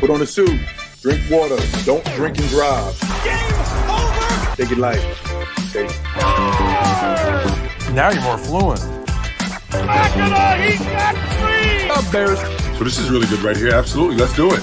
Put on a suit. Drink water. Don't drink and drive. Game over! Take it light. Stay. Now you're more fluent. He got free! Up, Bears. So this is really good right here. Absolutely. Let's do it.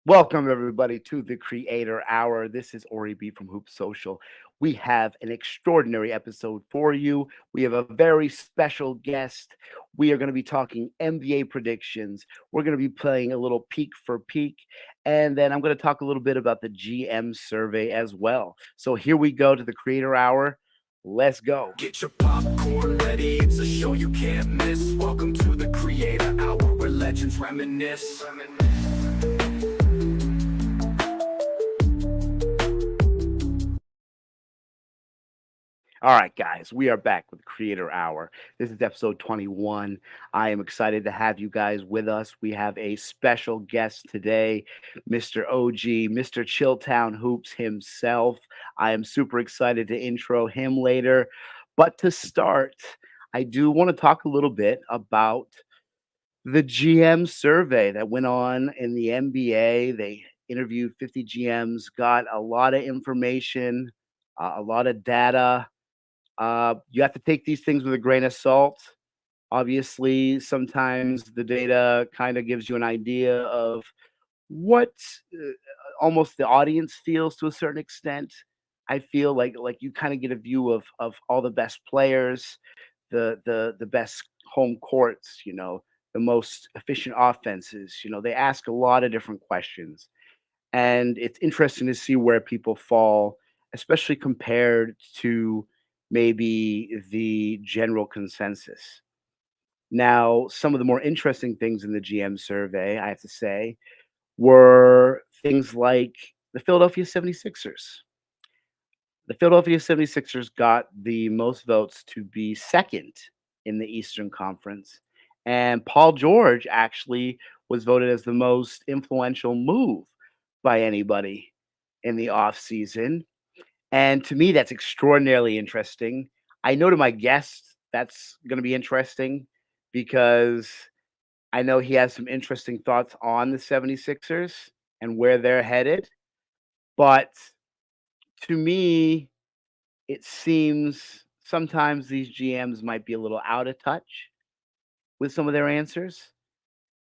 Welcome, everybody, to the Creator Hour. This is Ori B from Hoop Social. We have an extraordinary episode for you. We have a very special guest. We are going to be talking NBA predictions. We're going to be playing a little peek for peek. And then I'm going to talk a little bit about the GM survey as well. So here we go to the Creator Hour. Let's go. Get your popcorn ready, it's a show you can't miss. Welcome to the Creator Hour, where legends reminisce. All right, guys, we are back with Creator Hour. This is episode 21. I am excited to have you guys with us. We have a special guest today, Mr. OG, Mr. Chilltown Hoops himself. I am super excited to intro him later. But to start, I do want to talk a little bit about the GM survey that went on in the NBA. They interviewed 50 GMs, got a lot of information, a lot of data. You have to take these things with a grain of salt. Obviously, sometimes the data kind of gives you an idea of what almost the audience feels to a certain extent. I feel like you kind of get a view of all the best players, the best home courts, the most efficient offenses. They ask a lot of different questions, and it's interesting to see where people fall, especially compared to maybe the general consensus. Now, some of the more interesting things in the GM survey, I have to say, were things like the Philadelphia 76ers. The Philadelphia 76ers got the most votes to be second in the Eastern Conference. And Paul George actually was voted as the most influential move by anybody in the offseason. And to me, that's extraordinarily interesting. I know to my guest that's going to be interesting because I know he has some interesting thoughts on the 76ers and where they're headed. But to me, it seems sometimes these GMs might be a little out of touch with some of their answers.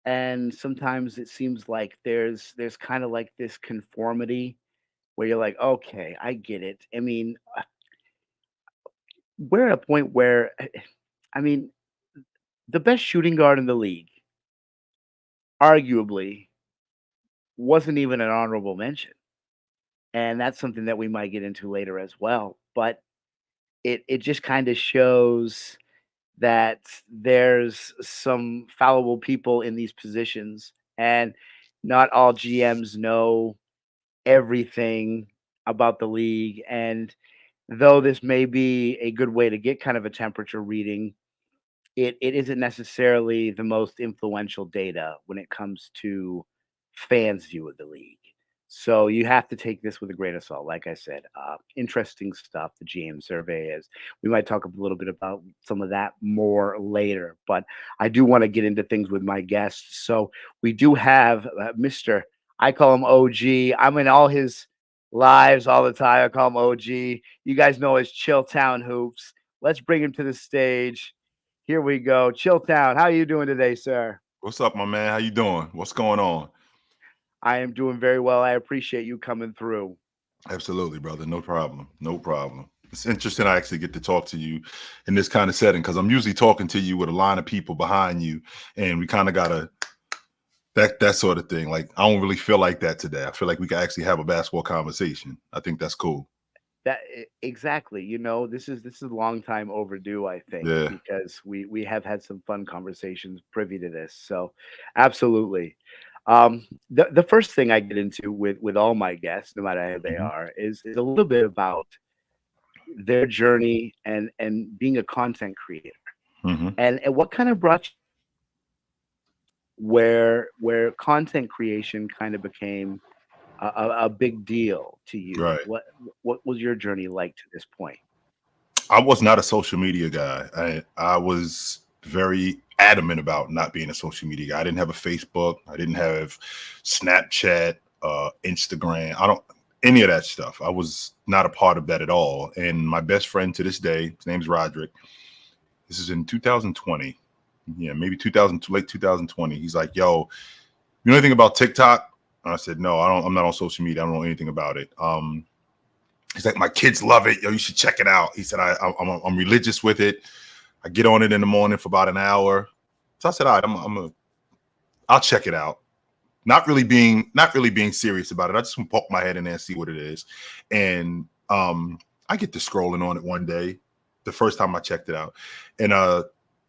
And sometimes it seems like there's kind of like this conformity where you're like, okay, I get it. I mean, we're at a point where, I mean, the best shooting guard in the league, arguably, wasn't even an honorable mention. And that's something that we might get into later as well. But it just kind of shows that there's some fallible people in these positions, and not all GMs know everything about the league. And though this may be a good way to get kind of a temperature reading, it isn't necessarily the most influential data when it comes to fans' view of the league. So you have to take this with a grain of salt. Like I said, interesting stuff, the GM survey is. We might talk a little bit about some of that more later, but I do want to get into things with my guests. So we do have Mr. I call him OG. I'm in all his lives all the time. I call him OG. You guys know his Chilltown Hoops. Let's bring him to the stage. Here we go. Chilltown, how are you doing today, sir? What's up, my man? How you doing? What's going on? I am doing very well. I appreciate you coming through. Absolutely, brother. No problem. No problem. It's interesting I actually get to talk to you in this kind of setting because I'm usually talking to you with a line of people behind you, and we kind of got to that sort of thing. Like, I don't really feel like that today. I feel like we can actually have a basketball conversation. I think that's cool. That exactly. This is a long time overdue, I think, Yeah. because we have had some fun conversations privy to this. So absolutely. The first thing I get into with all my guests, no matter who they are, is a little bit about their journey and being a content creator, and what kind of brought you where content creation kind of became a big deal to you. Right. What was your journey like to this point? I was not a social media guy. I was very adamant about not being a social media guy. I didn't have a Facebook. I didn't have Snapchat, Instagram. I don't any of that stuff. I was not a part of that at all. And my best friend to this day, his name's Roderick. This is in 2020. Yeah, maybe 2000, late 2020. He's like, yo, you know anything about TikTok? And I said, no, I don't. I'm not on social media. I don't know anything about it. He's like, my kids love it. Yo, you should check it out. He said, I'm religious with it. I get on it in the morning for about an hour. So I said, all right, I'll check it out. Not really being serious about it. I just want to poke my head in there and see what it is. And I get to scrolling on it one day, the first time I checked it out. And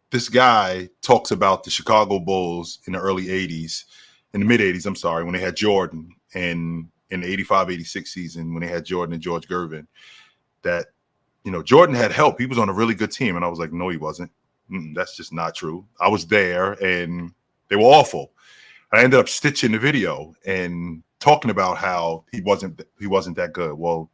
this guy talks about the Chicago Bulls in the early 80s, in the mid 80s, I'm sorry, when they had Jordan, and in the 85-86 season when they had Jordan and George Gervin, that, you know, Jordan had help. He was on a really good team. And I was like, no, he wasn't. That's just not true. I was there and they were awful. I ended up stitching the video and talking about how he wasn't that good. Well,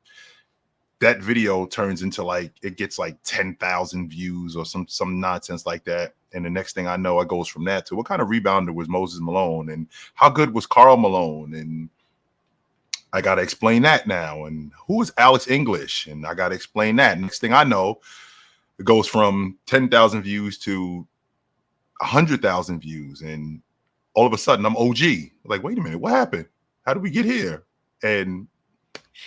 that video turns into it gets 10,000 views or some nonsense like that. And the next thing I know, it goes from that to what kind of rebounder was Moses Malone and how good was Karl Malone? And I got to explain that now. And who is Alex English? And I got to explain that. Next thing I know, it goes from 10,000 views to 100,000 views. And all of a sudden I'm OG. Like, wait a minute, what happened? How did we get here? And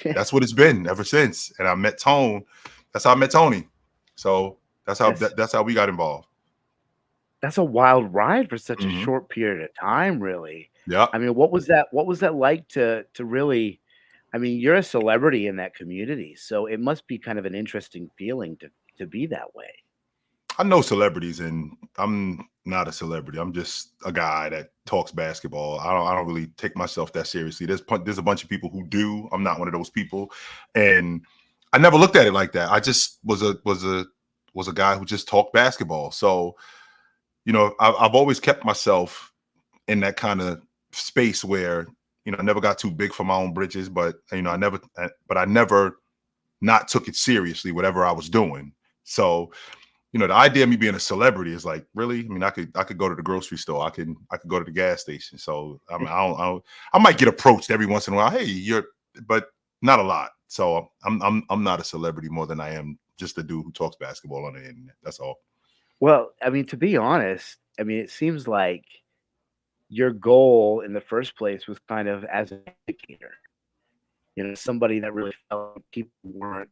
that's what it's been ever since. And I met Tone. That's how I met Tony. So that's how we got involved. That's a wild ride for such a short period of time, really. Yeah. I mean, what was that like to really, I mean, you're a celebrity in that community, so it must be kind of an interesting feeling to be that way. I know celebrities, and I'm not a celebrity. I'm just a guy that talks basketball. I don't really take myself that seriously. There's a bunch of people who do. I'm not one of those people, and I never looked at it like that. I just was a guy who just talked basketball. So, you know, I've always kept myself in that kind of space where, you know, I never got too big for my own britches, but, you know, I never not took it seriously, whatever I was doing. So, you know, the idea of me being a celebrity is like, really? I mean, I could go to the grocery store. I could go to the gas station. So I mean, I might get approached every once in a while. Hey, but not a lot. So I'm not a celebrity more than I am just a dude who talks basketball on the internet. That's all. Well, I mean, to be honest, I mean, it seems like your goal in the first place was kind of as an educator, you know, somebody that really felt like people weren't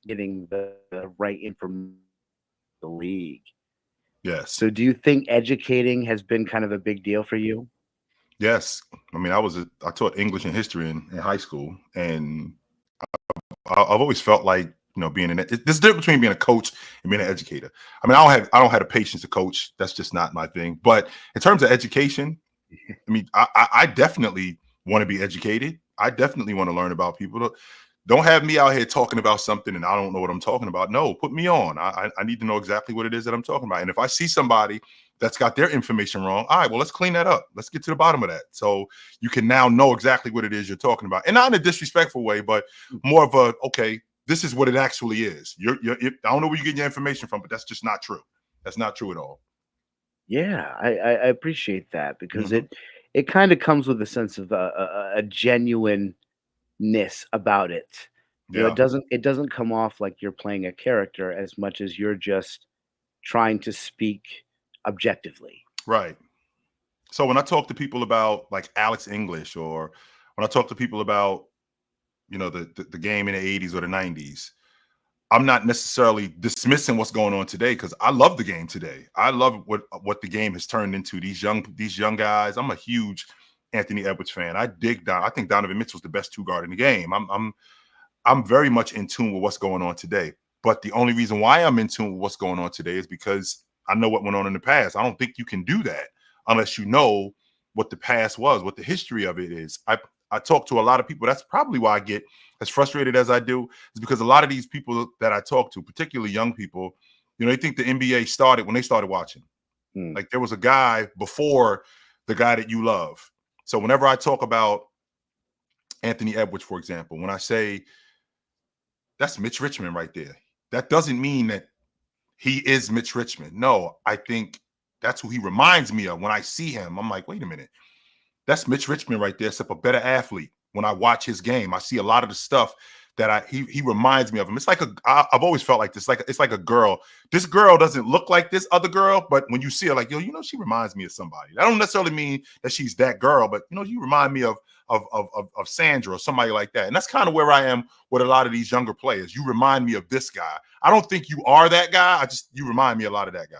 getting the right information in the league. Yes. So do you think educating has been kind of a big deal for you? Yes. I mean, I taught English and history in high school, and I've always felt like, you know, there's a difference between being a coach and being an educator. I mean, I don't have the patience to coach. That's just not my thing. But in terms of education, I mean, I definitely want to be educated. I definitely want to learn about people. Don't have me out here talking about something and I don't know what I'm talking about. No, put me on. I need to know exactly what it is that I'm talking about. And if I see somebody that's got their information wrong, all right, well, let's clean that up. Let's get to the bottom of that. So you can now know exactly what it is you're talking about. And not in a disrespectful way, but more of a, okay, this is what it actually is. I don't know where you get your information from, but that's just not true. That's not true at all. Yeah, I appreciate that because it kind of comes with a sense of a genuineness about it. You know, Yeah. it doesn't come off like you're playing a character as much as you're just trying to speak objectively. Right. So when I talk to people about like Alex English, or when I talk to people about, you know, the game in the 80s or the 90s, I'm not necessarily dismissing what's going on today, because I love the game today. I love what the game has turned into. These young guys. I'm a huge Anthony Edwards fan. I think Donovan Mitchell's the best two guard in the game. I'm very much in tune with what's going on today. But the only reason why I'm in tune with what's going on today is because I know what went on in the past. I don't think you can do that unless you know what the past was, what the history of it is. I talk to a lot of people. That's probably why I get as frustrated as I do, is because a lot of these people that I talk to, particularly young people, you know, they think the NBA started when they started watching. Like there was a guy before the guy that you love. So whenever I talk about Anthony Edwards, for example, when I say that's Mitch Richmond right there, that doesn't mean that he is Mitch Richmond. No, I think That's who he reminds me of when I see him. I'm like, wait a minute. That's Mitch Richmond right there, except a better athlete. When I watch his game, I see a lot of the stuff that he reminds me of him. It's like I've always felt like this. Like it's like a girl. This girl doesn't look like this other girl, but when you see her, like she reminds me of somebody. I don't necessarily mean that she's that girl, but you remind me of Sandra or somebody like that. And that's kind of where I am with a lot of these younger players. You remind me of this guy. I don't think you are that guy. You remind me a lot of that guy.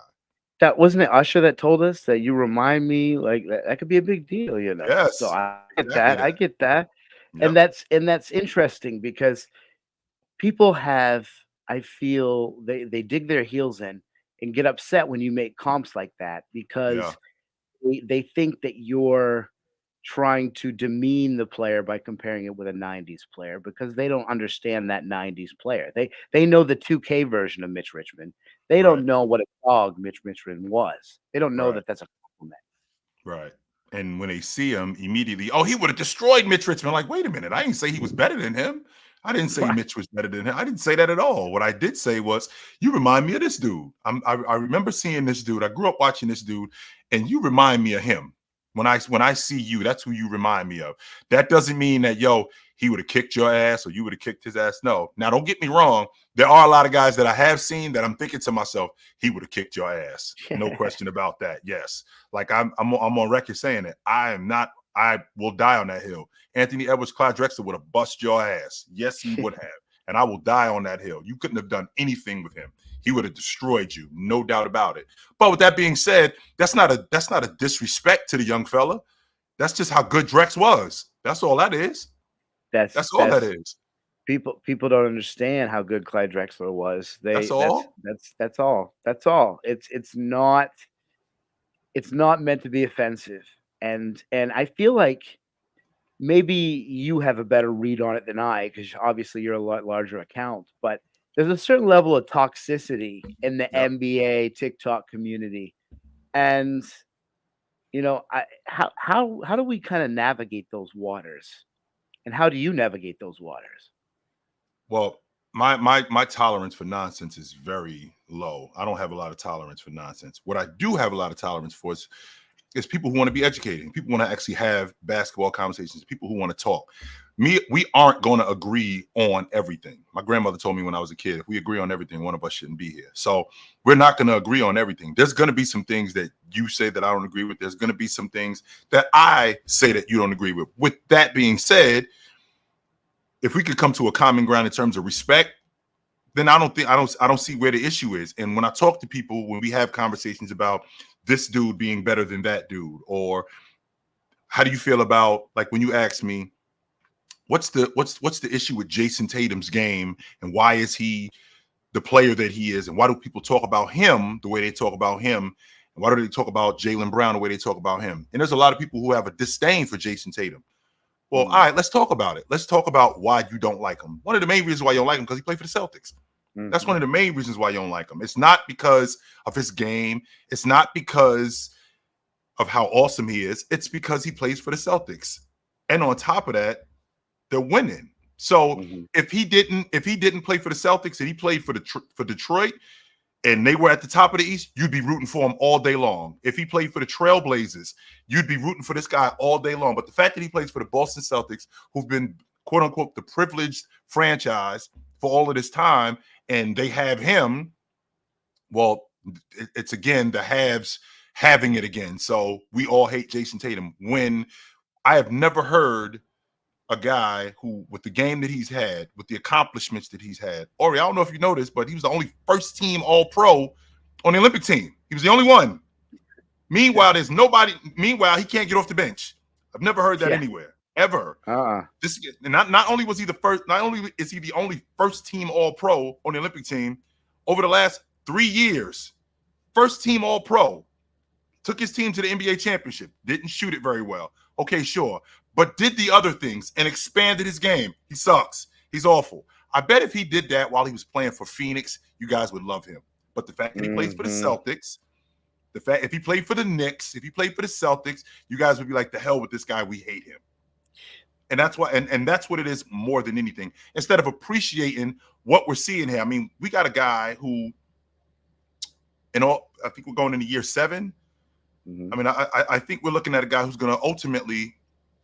That wasn't it Usher that told us that you remind me like that could be a big deal, you know. So Yes, I get exactly that. I that. get that. Yep. And that's interesting because people have, I feel they dig their heels in and get upset when you make comps like that Yeah. because they think that you're trying to demean the player by comparing it with a 90s player because they don't understand that 90s player. They know the 2K version of Mitch Richmond. They Right. don't know what a dog Mitch Richmond was. They don't know Right. that that's a compliment. Right. And when they see him immediately, oh, he would have destroyed Mitch Richmond. Like, wait a minute. I didn't say he was better than him. I didn't say Right. Mitch was better than him. I didn't say that at all. What I did say was, you remind me of this dude. I remember seeing this dude. I grew up watching this dude, and you remind me of him. When I see you, that's who you remind me of. That doesn't mean that, he would have kicked your ass or you would have kicked his ass. No. Now, don't get me wrong. There are a lot of guys that I have seen that I'm thinking to myself, he would have kicked your ass. No question about that. Yes. Like I'm on record saying it. I will die on that hill. Anthony Edwards, Clyde Drexler would have bust your ass. Yes, he would have. And I will die on that hill. You couldn't have done anything with him. He would have destroyed you, no doubt about it. But with that being said, that's not a disrespect to the young fella. That's just how good Drex was. That's all that is. That's all that That's is. people don't understand how good Clyde Drexler was. That's They all. that's all. That's all. It's not meant to be offensive. And I feel like maybe you have a better read on it than I, because obviously you're a lot larger account, but there's a certain level of toxicity in the Yep. NBA TikTok community. And how do we kind of navigate those waters? And how do you navigate those waters? Well, my tolerance for nonsense is very low. I don't have a lot of tolerance for nonsense. What I do have a lot of tolerance for is people who want to be educating. People want to actually have basketball conversations. People who want to talk. We aren't going to agree on everything. My grandmother told me when I was a kid, if we agree on everything, one of us shouldn't be here. So we're not going to agree on everything. There's going to be some things that you say that I don't agree with. There's going to be some things that I say that you don't agree with. With that being said, if we could come to a common ground in terms of respect, then I don't see where the issue is. And when I talk to people, when we have conversations about this dude being better than that dude, or how do you feel about, like, when you ask me what's the issue with Jason Tatum's game and why is he the player that he is, and why do people talk about him the way they talk about him, and why do they talk about Jaylen Brown the way they talk about him? And there's a lot of people who have a disdain for Jason Tatum. Well, all right, let's talk about it. Let's talk about why you don't like him. One of the main reasons why you don't like him because he played for the Celtics. That's one of the main reasons why you don't like him. It's not because of his game. It's not because of how awesome he is. It's because he plays for the Celtics. And on top of that, they're winning. So if he didn't play for the Celtics and he played for Detroit and they were at the top of the East, you'd be rooting for him all day long. If he played for the Trailblazers, you'd be rooting for this guy all day long. But the fact that he plays for the Boston Celtics, who've been, quote unquote, the privileged franchise for all of this time, and they have him, well, it's again the haves having it again. So we all hate Jason Tatum, when I have never heard a guy who, with the game that he's had, with the accomplishments that he's had. Ori, I don't know if you know this, but he was the only first team All-Pro on the Olympic team. He was the only one. Meanwhile, there's nobody. Meanwhile, he can't get off the bench. I've never heard that anywhere, ever. This not only was he the first, not only is he the only first team All-Pro on the Olympic team over the last 3 years. First team All-Pro. Took his team to the NBA championship. Didn't shoot it very well. Okay, sure. But did the other things and expanded his game. He sucks. He's awful. I bet if he did that while he was playing for Phoenix, you guys would love him. But the fact that he plays for the Celtics, the fact if he played for the Knicks, if he played for the Celtics, you guys would be like, the hell with this guy. We hate him. And that's why, and that's what it is more than anything. Instead of appreciating what we're seeing here. I mean, we got a guy who, I think we're going into year 7 Mhm. I mean, I think we're looking at a guy who's going to ultimately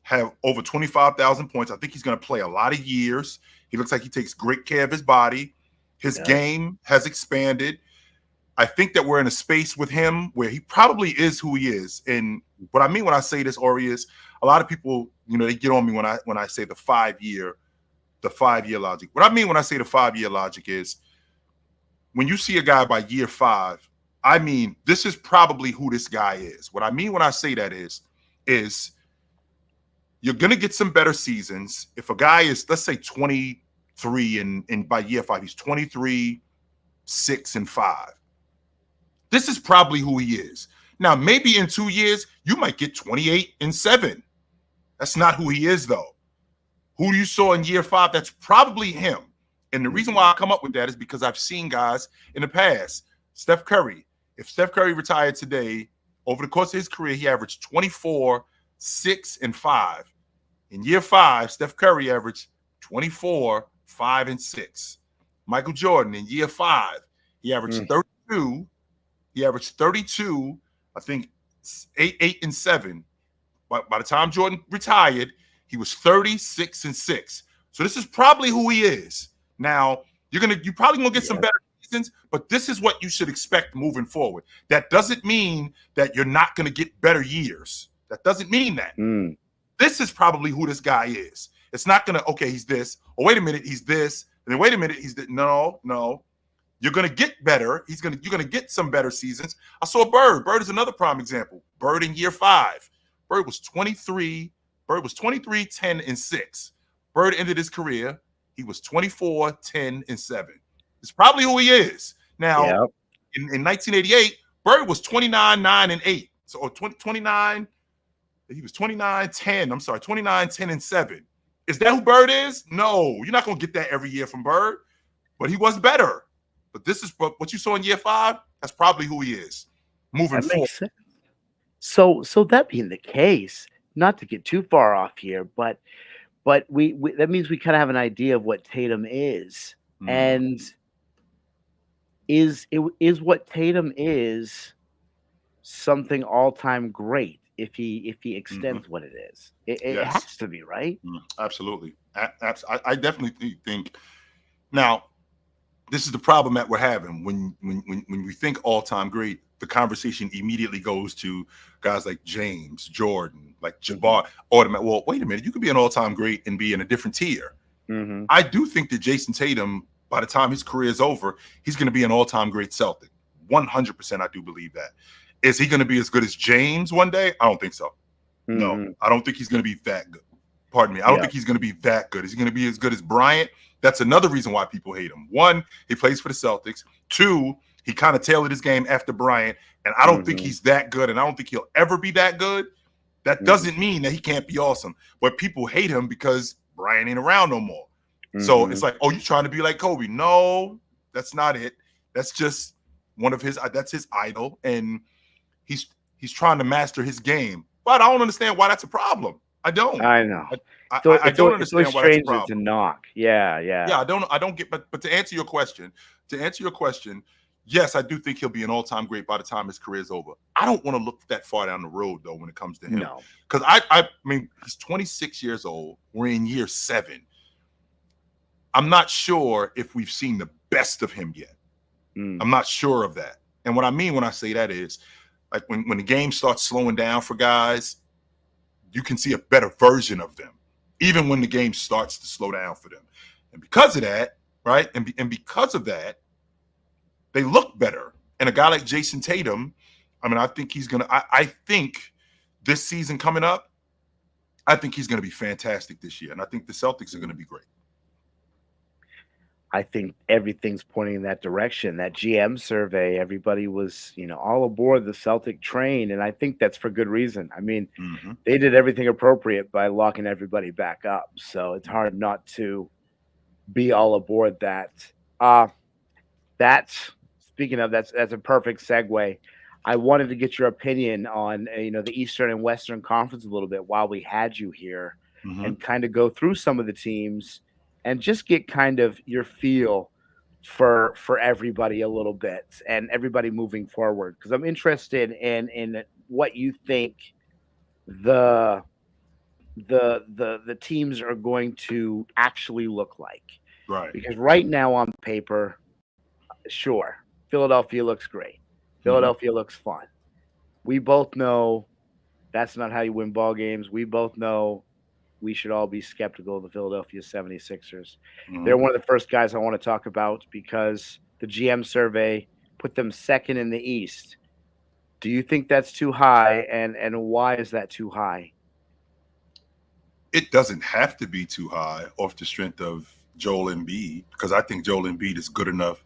have over 25,000 points. I think he's going to play a lot of years. He looks like he takes great care of his body. His He does. game has expanded. I think that we're in a space with him where he probably is who he is. And what I mean when I say this, Ori, is a lot of people, they get on me when I say the 5 year logic. What I mean when I say the 5 year logic is when you see a guy by year 5, I mean this is probably who this guy is. What I mean when I say that is you're gonna get some better seasons. If a guy is, let's say, 23 and by year 5, he's 23, 6, and 5. This is probably who he is. Now, maybe in 2 years, you might get 28 and 7. That's not who he is, though. Who you saw in year 5, that's probably him. And the reason why I come up with that is because I've seen guys in the past. Steph Curry. If Steph Curry retired today, over the course of his career, he averaged 24, 6, and 5. In year 5, Steph Curry averaged 24, 5, and 6. Michael Jordan, in year 5, he averaged 32. He averaged 32, I think 8, and 7. By the time Jordan retired, he was 36 and 6. So this is probably who he is. Now, you're probably gonna get some better seasons, but this is what you should expect moving forward. That doesn't mean that you're not gonna get better years. That doesn't mean that. This is probably who this guy is. It's not gonna, okay, he's this. Oh, wait a minute, he's this. And then wait a minute, he's this. No. You're gonna get better. You're gonna get some better seasons. I saw Bird. Bird is another prime example. Bird in year 5. Bird was 23. Bird was 23, 10, and 6. Bird ended his career. He was 24, 10, and 7. It's probably who he is. Now, in 1988, Bird was 29, 9, and 8. So 29, he was 29, 10. I'm sorry, 29, 10, and 7. Is that who Bird is? No, you're not gonna get that every year from Bird, but he was better. But this is what you saw in year 5. That's probably who he is moving forward. Makes sense. So that being the case, not to get too far off here, but we that means we kind of have an idea of what Tatum is, and is what Tatum is something all time great if he extends what it is. It Yes. has to be, right? Absolutely. I definitely think. Now, this is the problem that we're having when we think all-time great. The conversation immediately goes to guys like James, Jordan, like Jabbar. Well, wait a minute, you could be an all-time great and be in a different tier. I do think that Jason Tatum, by the time his career is over, he's going to be an all-time great Celtic. 100%, I do believe that. Is he going to be as good as James one day? I don't think so. No, I don't think he's going to be that good. Pardon me. I don't think he's going to be that good. Is he going to be as good as Bryant? That's another reason why people hate him. 1, he plays for the Celtics. 2, he kind of tailored his game after Bryant, and I don't think he's that good, and I don't think he'll ever be that good. That doesn't mean that he can't be awesome, but people hate him because Bryant ain't around no more. So it's like, oh, you trying to be like Kobe? No, that's not it. That's just one of his. That's his idol, and he's trying to master his game. But I don't understand why that's a problem. I don't. I know. I don't understand why that's a problem. To knock. Yeah. I don't get. But to answer your question, yes, I do think he'll be an all-time great by the time his career is over. I don't want to look that far down the road though when it comes to him. No, because I mean he's 26 years old. We're in year 7. I'm not sure if we've seen the best of him yet. I'm not sure of that. And what I mean when I say that is, like when the game starts slowing down for guys, you can see a better version of them, even when the game starts to slow down for them. And because of that, right? And because of that, they look better. And a guy like Jason Tatum, I mean, I think he's gonna. I think this season coming up, I think he's gonna be fantastic this year, and I think the Celtics are gonna be great. I think everything's pointing in that direction. That GM survey, everybody was, all aboard the Celtic train, and I think that's for good reason. I mean, they did everything appropriate by locking everybody back up, so it's hard not to be all aboard that. That's speaking of that's a perfect segue. I wanted to get your opinion on the Eastern and Western Conference a little bit while we had you here, and kind of go through some of the teams and just get kind of your feel for everybody a little bit and everybody moving forward, because I'm interested in what you think the the teams are going to actually look like. Right. Because right now on paper, sure, Philadelphia looks great. Mhm. Philadelphia looks fun. We both know that's not how you win ball games. We both know we should all be skeptical of the Philadelphia 76ers. They're Mhm. one of the first guys I want to talk about because the GM survey put them second in the East. Do you think that's too high, and why is that too high? It doesn't have to be too high off the strength of Joel Embiid, because I think Joel Embiid is good enough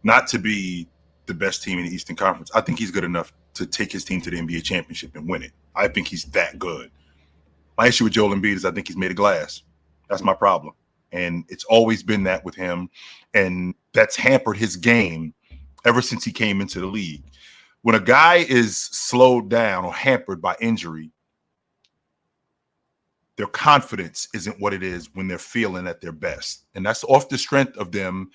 not to be the best team in the Eastern Conference. I think he's good enough to take his team to the NBA championship and win it. I think he's that good. My issue with Joel Embiid is I think he's made of glass. That's my problem. And it's always been that with him. And that's hampered his game ever since he came into the league. When a guy is slowed down or hampered by injury, their confidence isn't what it is when they're feeling at their best. And that's off the strength of them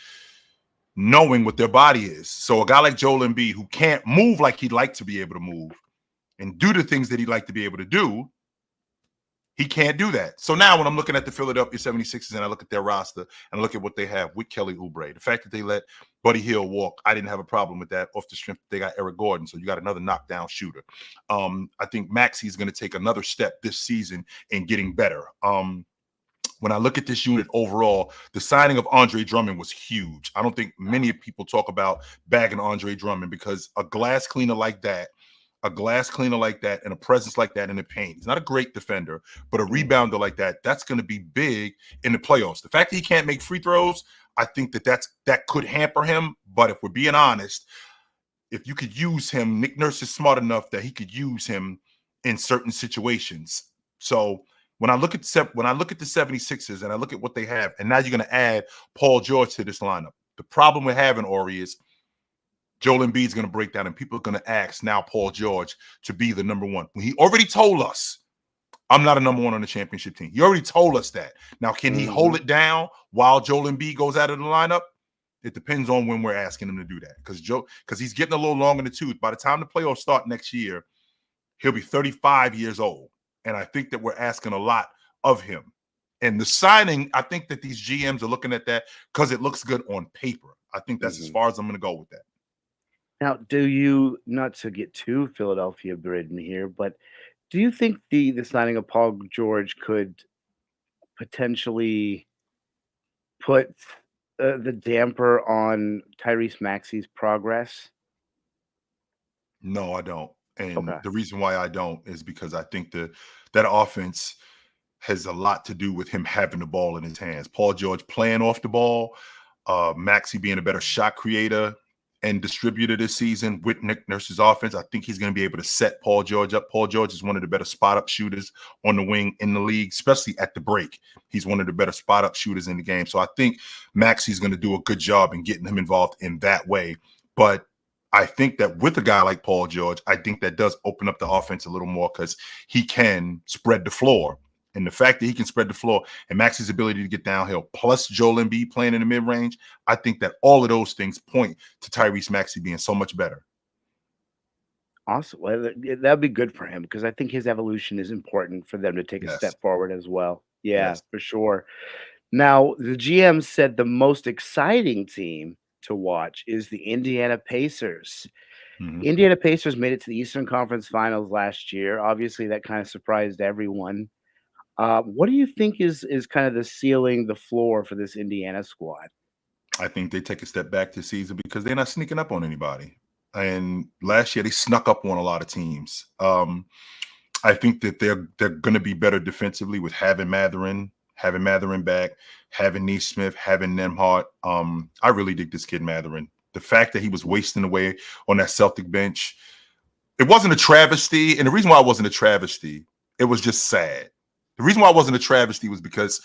knowing what their body is. So a guy like Joel Embiid, who can't move like he'd like to be able to move and do the things that he'd like to be able to do, he can't do that. So now when I'm looking at the Philadelphia 76ers and I look at their roster and I look at what they have with Kelly Oubre, the fact that they let Buddy Hield walk, I didn't have a problem with that off the strength that they got Eric Gordon. So you got another knockdown shooter. I think Maxey is going to take another step this season in getting better. When I look at this unit overall, the signing of Andre Drummond was huge. I don't think many people talk about bagging Andre Drummond because a glass cleaner like that, and a presence like that in the paint. He's not a great defender, but a rebounder like that, that's going to be big in the playoffs. The fact that he can't make free throws, I think that could hamper him. But if we're being honest, if you could use him, Nick Nurse is smart enough that he could use him in certain situations. So when I look at the 76ers and I look at what they have, and now you're going to add Paul George to this lineup. The problem we're having, Ori, is Joel Embiid's going to break down, and people are going to ask now Paul George to be the number one. He already told us, I'm not a number one on the championship team. He already told us that. Now, can he hold it down while Joel Embiid goes out of the lineup? It depends on when we're asking him to do that, because he's getting a little long in the tooth. By the time the playoffs start next year, he'll be 35 years old, and I think that we're asking a lot of him. And the signing, I think that these GMs are looking at that because it looks good on paper. I think that's as far as I'm going to go with that. Now, do you, not to get too Philadelphia ridden here, but do you think the signing of Paul George could potentially put the damper on Tyrese Maxey's progress? No, I don't. And Okay. the reason why I don't is because I think that offense has a lot to do with him having the ball in his hands. Paul George playing off the ball, Maxey being a better shot creator and distributor this season with Nick Nurse's offense. I think he's going to be able to set Paul George up. Paul George is one of the better spot-up shooters on the wing in the league, especially at the break. He's one of the better spot-up shooters in the game. So I think Maxey's going to do a good job in getting him involved in that way. But I think that with a guy like Paul George, I think that does open up the offense a little more because he can spread the floor. And the fact that he can spread the floor and Maxey's ability to get downhill, plus Joel Embiid playing in the mid-range, I think that all of those things point to Tyrese Maxey being so much better. Awesome. Well, that'd be good for him because I think his evolution is important for them to take a Yes. step forward as well. Yeah, Yes. for sure. Now, the GM said the most exciting team to watch is the Indiana Pacers. Mhm. Indiana Pacers made it to the Eastern Conference Finals last year. Obviously, that kind of surprised everyone. What do you think is kind of the ceiling, the floor for this Indiana squad? I think they take a step back this season because they're not sneaking up on anybody. And last year they snuck up on a lot of teams. I think that they're going to be better defensively with having Mathurin back, having Neesmith, having Nembhard. I really dig this kid Mathurin. The fact that he was wasting away on that Celtic bench, it wasn't a travesty. And the reason why it wasn't a travesty, it was just sad. The reason why it wasn't a travesty was because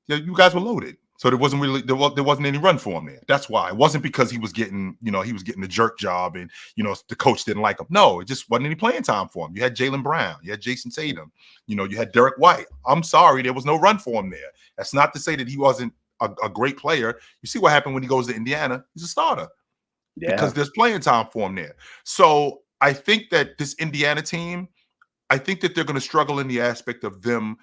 you guys were loaded. So there wasn't any run for him there. That's why. It wasn't because he was getting the jerk job and, the coach didn't like him. No, it just wasn't any playing time for him. You had Jaylen Brown. You had Jason Tatum. You had Derek White. I'm sorry, there was no run for him there. That's not to say that he wasn't a great player. You see what happened when he goes to Indiana. He's a starter because there's playing time for him there. So I think that this Indiana team, I think that they're going to struggle in the aspect of them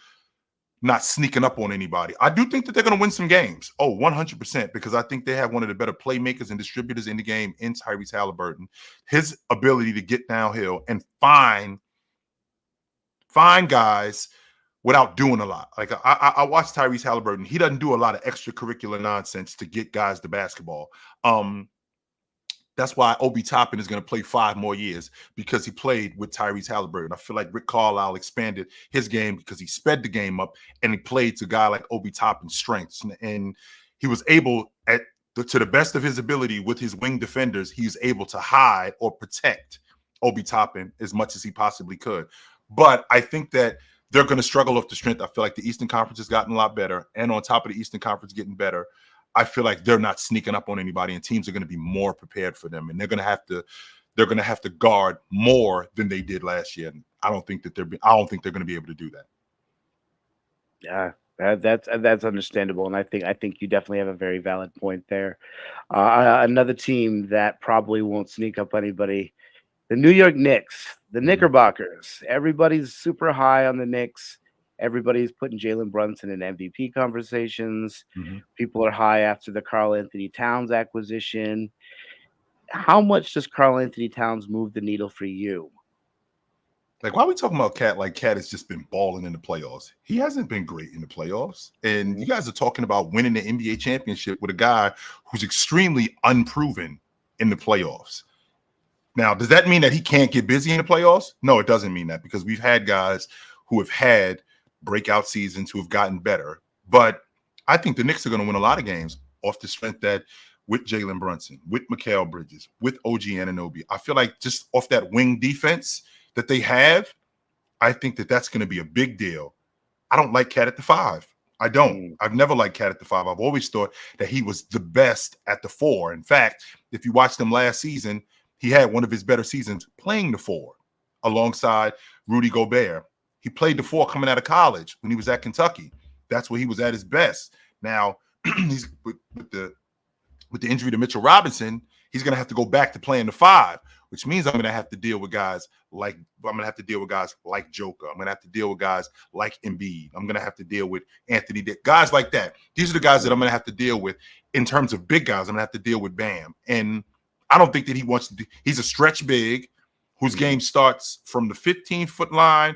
not sneaking up on anybody. I do think that they're going to win some games. Oh, 100%, because I think they have one of the better playmakers and distributors in the game in Tyrese Halliburton. His ability to get downhill and find guys without doing a lot. Like I watched Tyrese Halliburton. He doesn't do a lot of extracurricular nonsense to get guys to basketball. That's why Obi Toppin is going to play 5 more years, because he played with Tyrese Halliburton. I feel like Rick Carlisle expanded his game because he sped the game up and he played to a guy like Obi Toppin's strengths. And he was able, to the best of his ability with his wing defenders, he was able to hide or protect Obi Toppin as much as he possibly could. But I think that they're going to struggle off the strength. I feel like the Eastern Conference has gotten a lot better. And on top of the Eastern Conference getting better, I feel like they're not sneaking up on anybody, and teams are going to be more prepared for them, and they're going to have to guard more than they did last year. And I don't think they're going to be able to do that. Yeah, that's understandable, and I think you definitely have a very valid point there. Another team that probably won't sneak up anybody, the New York Knicks, the Knickerbockers. Everybody's super high on the Knicks. Everybody's putting Jalen Brunson in MVP conversations. People are high after the Karl Anthony Towns acquisition. How much does Karl Anthony Towns move the needle for you? Like, why are we talking about Cat? Like, Cat has just been balling in the playoffs. He hasn't been great in the playoffs. And you guys are talking about winning the NBA championship with a guy who's extremely unproven in the playoffs. Now, does that mean that he can't get busy in the playoffs? No, it doesn't mean that, because we've had guys who have had breakout seasons who have gotten better. But I think the Knicks are going to win a lot of games off the strength that with Jalen Brunson, with Mikal Bridges, with OG Anunoby. I feel like just off that wing defense that they have, I think that that's going to be a big deal. I don't like Cat at the 5. I don't. I've never liked Cat at the 5. I've always thought that he was the best at the 4. In fact, if you watched him last season, he had one of his better seasons playing the 4 alongside Rudy Gobert. He played the 4 coming out of college when he was at Kentucky. That's where he was at his best. Now, he's with the injury to Mitchell Robinson, he's going to have to go back to playing the 5, which means I'm going to have to deal with guys like Joker. I'm going to have to deal with guys like Embiid. I'm going to have to deal with Anthony Dick, guys like that. These are the guys that I'm going to have to deal with in terms of big guys. I'm going to have to deal with Bam. And I don't think that he wants to do. He's a stretch big whose game starts from the 15-foot line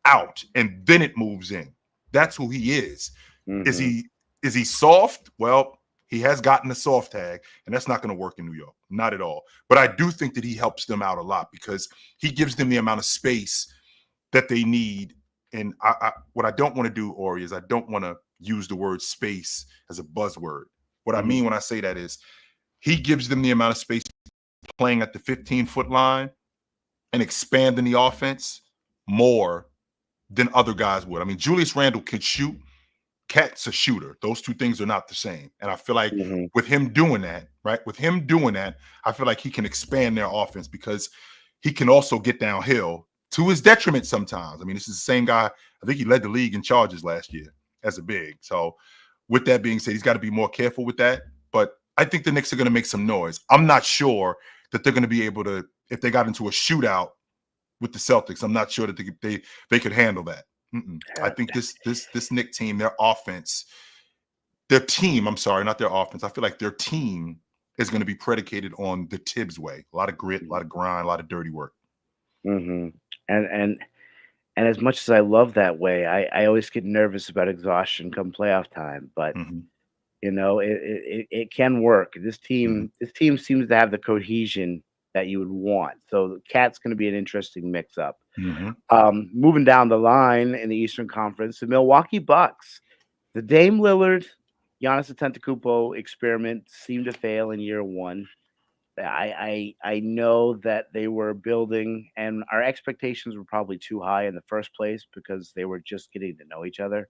out, and then it moves in. That's who he is. Is he soft? Well, he has gotten a soft tag, and that's not going to work in New York. Not at all. But I do think that he helps them out a lot, because he gives them the amount of space that they need. And what I don't want to do, Ori, is I don't want to use the word space as a buzzword. What I mean when I say that is he gives them the amount of space playing at the 15-foot line and expanding the offense more than other guys would. I mean, Julius Randle can shoot. Cat's a shooter. Those two things are not the same. And I feel like with him doing that, right? With him doing that, I feel like he can expand their offense, because he can also get downhill to his detriment sometimes. I mean, this is the same guy. I think he led the league in charges last year as a big. So with that being said, he's got to be more careful with that. But I think the Knicks are going to make some noise. I'm not sure that they're going to be able to, if they got into a shootout with the Celtics, I'm not sure that they could handle that. I think this Knicks team, their offense, their team, I'm sorry, not their offense. I feel like their team is going to be predicated on the Tibbs way. A lot of grit, a lot of grind, a lot of dirty work. And as much as I love that way, I always get nervous about exhaustion come playoff time. But you know, it can work. This team seems to have the cohesion that you would want. So the Cat's going to be an interesting mix-up. Moving down the line in the Eastern Conference, the Milwaukee Bucks, the Dame Lillard, Giannis Antetokounmpo experiment seemed to fail in year 1. I know that they were building, and our expectations were probably too high in the first place because they were just getting to know each other.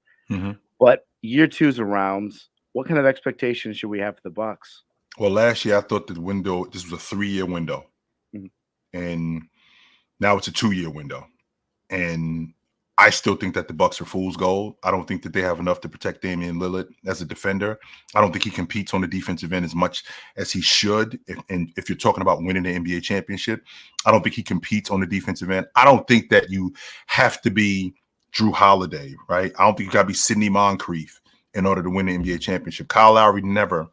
But year 2's around. What kind of expectations should we have for the Bucks? Well, last year I thought this was a 3-year window, and now it's a 2-year window. And I still think that the Bucks are fool's gold. I don't think that they have enough to protect Damian Lillard as a defender. I don't think he competes on the defensive end as much as he should. And if you're talking about winning the NBA championship, I don't think he competes on the defensive end. I don't think that you have to be Drew Holiday, right? I don't think you got to be Sidney Moncrief in order to win the NBA championship. Kyle Lowry never.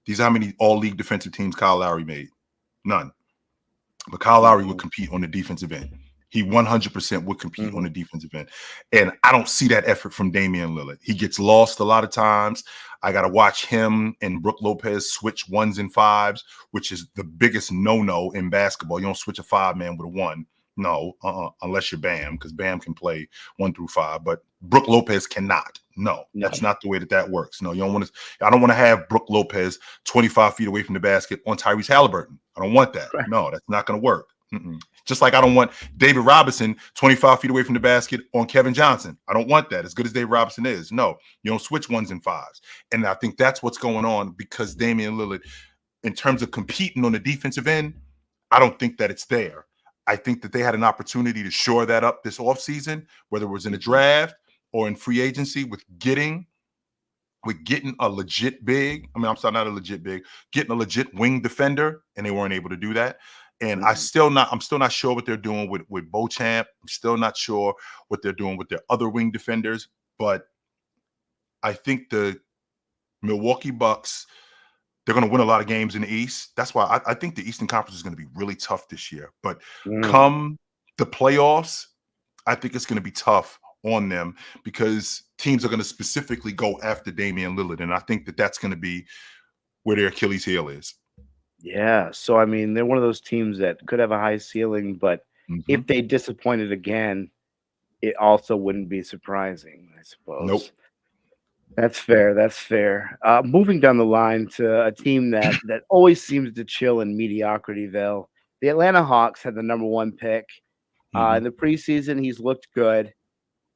These are how many all-league defensive teams Kyle Lowry made? None. But Kyle Lowry would compete on the defensive end. He 100% would compete on the defensive end. And I don't see that effort from Damian Lillard. He gets lost a lot of times. I got to watch him and Brook Lopez switch ones and fives, which is the biggest no-no in basketball. You don't switch a five-man with a one. No, unless you're Bam, because Bam can play 1 through 5, but Brook Lopez cannot. No, that's not the way that works. No, you don't want to. I don't want to have Brook Lopez 25 feet away from the basket on Tyrese Halliburton. I don't want that. Right. No, that's not going to work. Just like I don't want David Robinson 25 feet away from the basket on Kevin Johnson. I don't want that. As good as David Robinson is, no, you don't switch ones and fives. And I think that's what's going on because Damian Lillard, in terms of competing on the defensive end, I don't think that it's there. I think that they had an opportunity to shore that up this offseason, whether it was in the draft or in free agency with getting a legit big. I mean, I'm sorry, not a legit big, getting a legit wing defender, and they weren't able to do that. And I'm still not sure what they're doing with Beauchamp. I'm still not sure what they're doing with their other wing defenders. But I think the Milwaukee Bucks, they're going to win a lot of games in the East. That's why I think the Eastern Conference is going to be really tough this year. But come the playoffs, I think it's going to be tough on them because teams are going to specifically go after Damian Lillard. And I think that that's going to be where their Achilles heel is. Yeah. So, I mean, they're one of those teams that could have a high ceiling, but if they disappointed again, it also wouldn't be surprising, I suppose. Nope. That's fair. That's fair. Moving down the line to a team that always seems to chill in mediocrityville. The Atlanta Hawks had the #1 pick. In the preseason, he's looked good.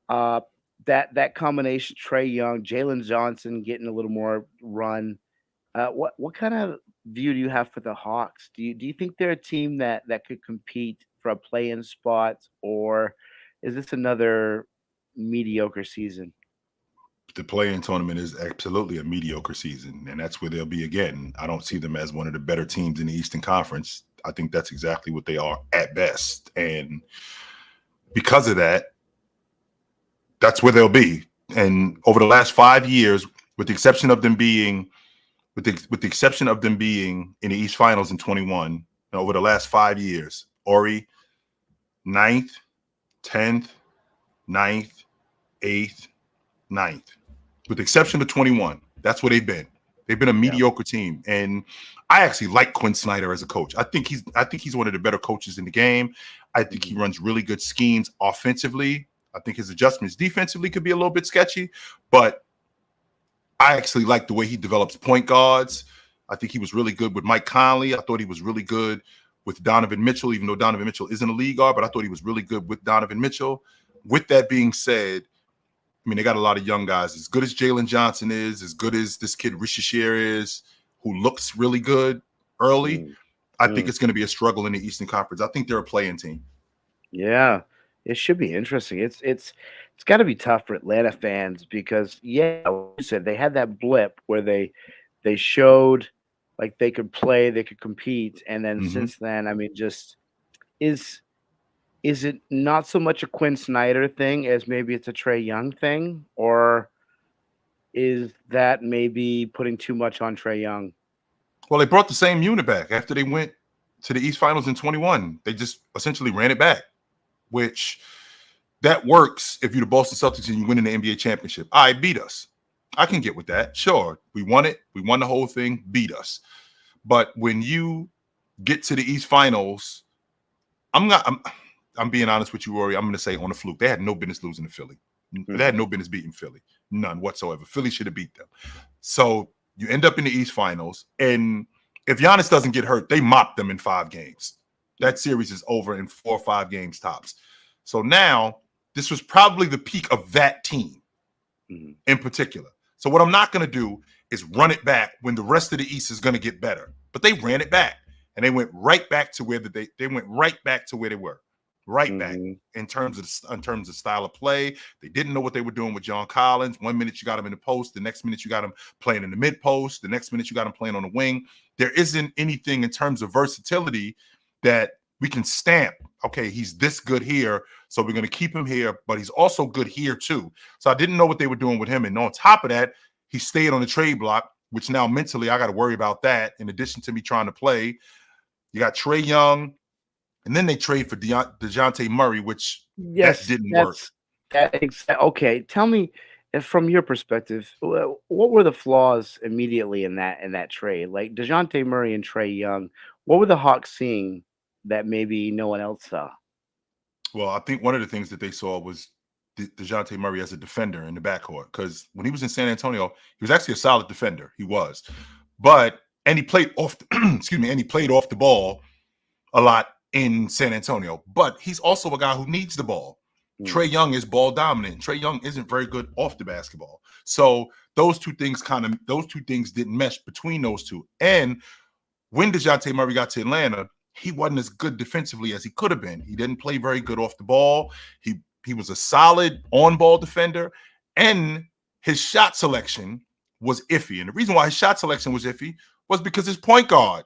That combination, Trae Young, Jalen Johnson getting a little more run. What kind of view do you have for the Hawks? Do you think they're a team that could compete for a play-in spot, or is this another mediocre season? The play-in tournament is absolutely a mediocre season, and that's where they'll be again. I don't see them as one of the better teams in the Eastern Conference. I think that's exactly what they are at best. And because of that, that's where they'll be. And over the last 5 years, with the exception of them being in the East Finals in 21, over the last 5 years, Ori, 9th, 10th, 9th, 8th, 9th. With the exception of 21, that's where they've been. They've been a mediocre team, and I actually like Quinn Snyder as a coach. I think he's one of the better coaches in the game. I think he runs really good schemes offensively. I think his adjustments defensively could be a little bit sketchy, but I actually like the way he develops point guards. I think he was really good with Mike Conley. I thought he was really good with Donovan Mitchell, even though Donovan Mitchell isn't a league guard, but I thought he was really good with Donovan Mitchell. With that being said, I mean, they got a lot of young guys. As good as Jalen Johnson is, as good as this kid Richishier is, who looks really good early, I think it's going to be a struggle in the Eastern Conference. I think they're a play-in team. Yeah, it should be interesting. It's got to be tough for Atlanta fans because, like you said, they had that blip where they showed like they could play, they could compete, and then since then, I mean, just is it not so much a Quinn Snyder thing as maybe it's a Trae Young thing, or is that maybe putting too much on Trae Young? Well, they brought the same unit back after they went to the East Finals in 21. They just essentially ran it back, which that works if you're the Boston Celtics and you win in the NBA championship. All right, beat us. I can get with that. Sure, we won it. We won the whole thing. Beat us. But when you get to the East Finals, I'm being honest with you, Rory. I'm going to say on the fluke. They had no business losing to Philly. They had no business beating Philly. None whatsoever. Philly should have beat them. So you end up in the East Finals. And if Giannis doesn't get hurt, they mop them in 5 games. That series is over in 4 or 5 games tops. So now this was probably the peak of that team in particular. So what I'm not going to do is run it back when the rest of the East is going to get better. But they ran it back. And they went right back to where they went right back to where they were. right back. Mhm. In terms of style of play, they didn't know what they were doing with John Collins. One minute you got him in the post, the next minute you got him playing in the mid post, the next minute you got him playing on the wing. There isn't anything in terms of versatility that we can stamp. Okay, he's this good here, so we're going to keep him here, but he's also good here too. So I didn't know what they were doing with him, and on top of that, he stayed on the trade block, which now mentally I got to worry about that. In addition to me trying to play, you got Trey Young. And then they trade for DeJounte Murray, which that Yes, didn't work. okay. Tell me, from your perspective, what were the flaws immediately in that trade? Like Dejounte Murray and Trey Young, what were the Hawks seeing that maybe no one else saw? Well, I think one of the things that they saw was DeJounte Murray as a defender in the backcourt. Because when he was in San Antonio, he was actually a solid defender. He was. But and he played off excuse me, and he played off the ball a lot in San Antonio. But he's also a guy who needs the ball. Trey Mm, Young is ball dominant. Trey Young isn't very good off the basketball. So those two things didn't mesh between those two. And when DeJounte Murray got to Atlanta, he wasn't as good defensively as he could have been. He didn't play very good off the ball. He was a solid on-ball defender, and his shot selection was iffy. And the reason why his shot selection was iffy was because his point guard,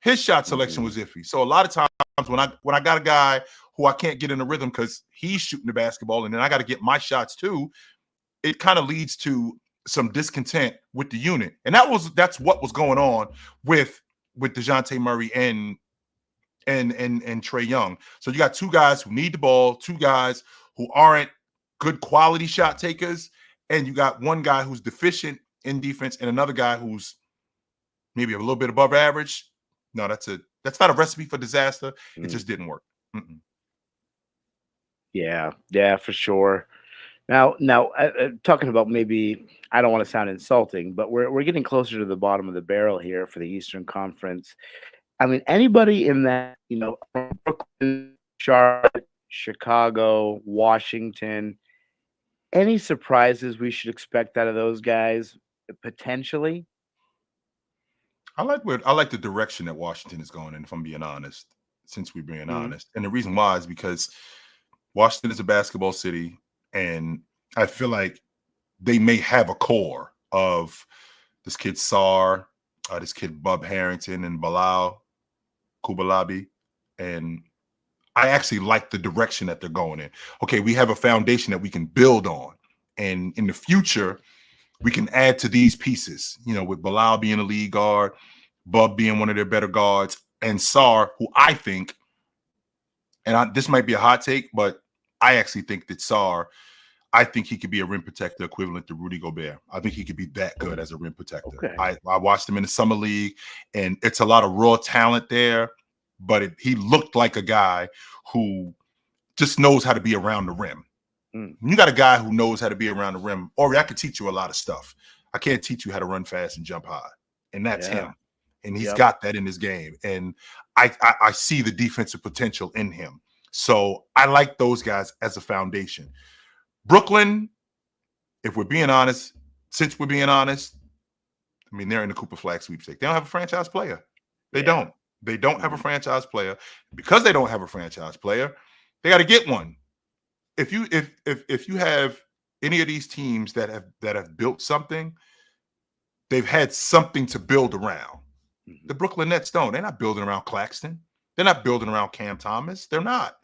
his shot selection mhm, was iffy. So a lot of times when I got a guy who I can't get in a rhythm because he's shooting the basketball, and then I got to get my shots too, it kind of leads to some discontent with the unit. And that's what was going on with DeJounte Murray and Trey Young. So you got two guys who need the ball, two guys who aren't good quality shot takers, and you got one guy who's deficient in defense and another guy who's maybe a little bit above average. No, that's not a recipe for disaster. It mm. just didn't work. Mm-mm. Yeah, for sure. Now, talking about, maybe I don't want to sound insulting, but we're getting closer to the bottom of the barrel here for the Eastern Conference. I mean, anybody in that, from Brooklyn, Charlotte, Chicago, Washington, any surprises we should expect out of those guys potentially? I like the direction that Washington is going in, if I'm being honest, since we're being Mhm, honest. And the reason why is because Washington is a basketball city, and I feel like they may have a core of this kid Sar, this kid Bub Harrington, and Bilal Kubalabi. And I actually like the direction that they're going in. Okay, we have a foundation that we can build on. And in the future, we can add to these pieces, with Bilal being a lead guard, Bub being one of their better guards, and Sar, who I think, this might be a hot take, but I actually think that Sar, I think he could be a rim protector equivalent to Rudy Gobert. I think he could be that good as a rim protector. okay. I watched him in the summer league, and it's a lot of raw talent there, but he looked like a guy who just knows how to be around the rim. Mm, When you got a guy who knows how to be around the rim, or I could teach you a lot of stuff. I can't teach you how to run fast and jump high, and that's yeah. him. And he's Yep. got that in his game, and I see the defensive potential in him. So I like those guys as a foundation. Brooklyn, if we're being honest, since we're being honest, I mean, they're in the Cooper Flag sweepstakes. They don't have a franchise player. They Yeah. don't. They don't have a Mhm, franchise player. Because they don't have a franchise player, they got to get one. If you have any of these teams that have built something, they've had something to build around. mhm, The Brooklyn Nets don't. They're not building around Claxton. They're not building around Cam Thomas. They're not.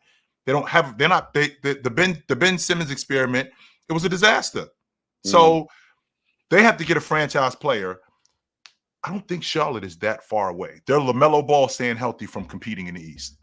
They don't have. They're not. The Ben Simmons experiment. It was a disaster. mm. So they have to get a franchise player. I don't think Charlotte is that far away. They're LaMelo Ball staying healthy from competing in the East.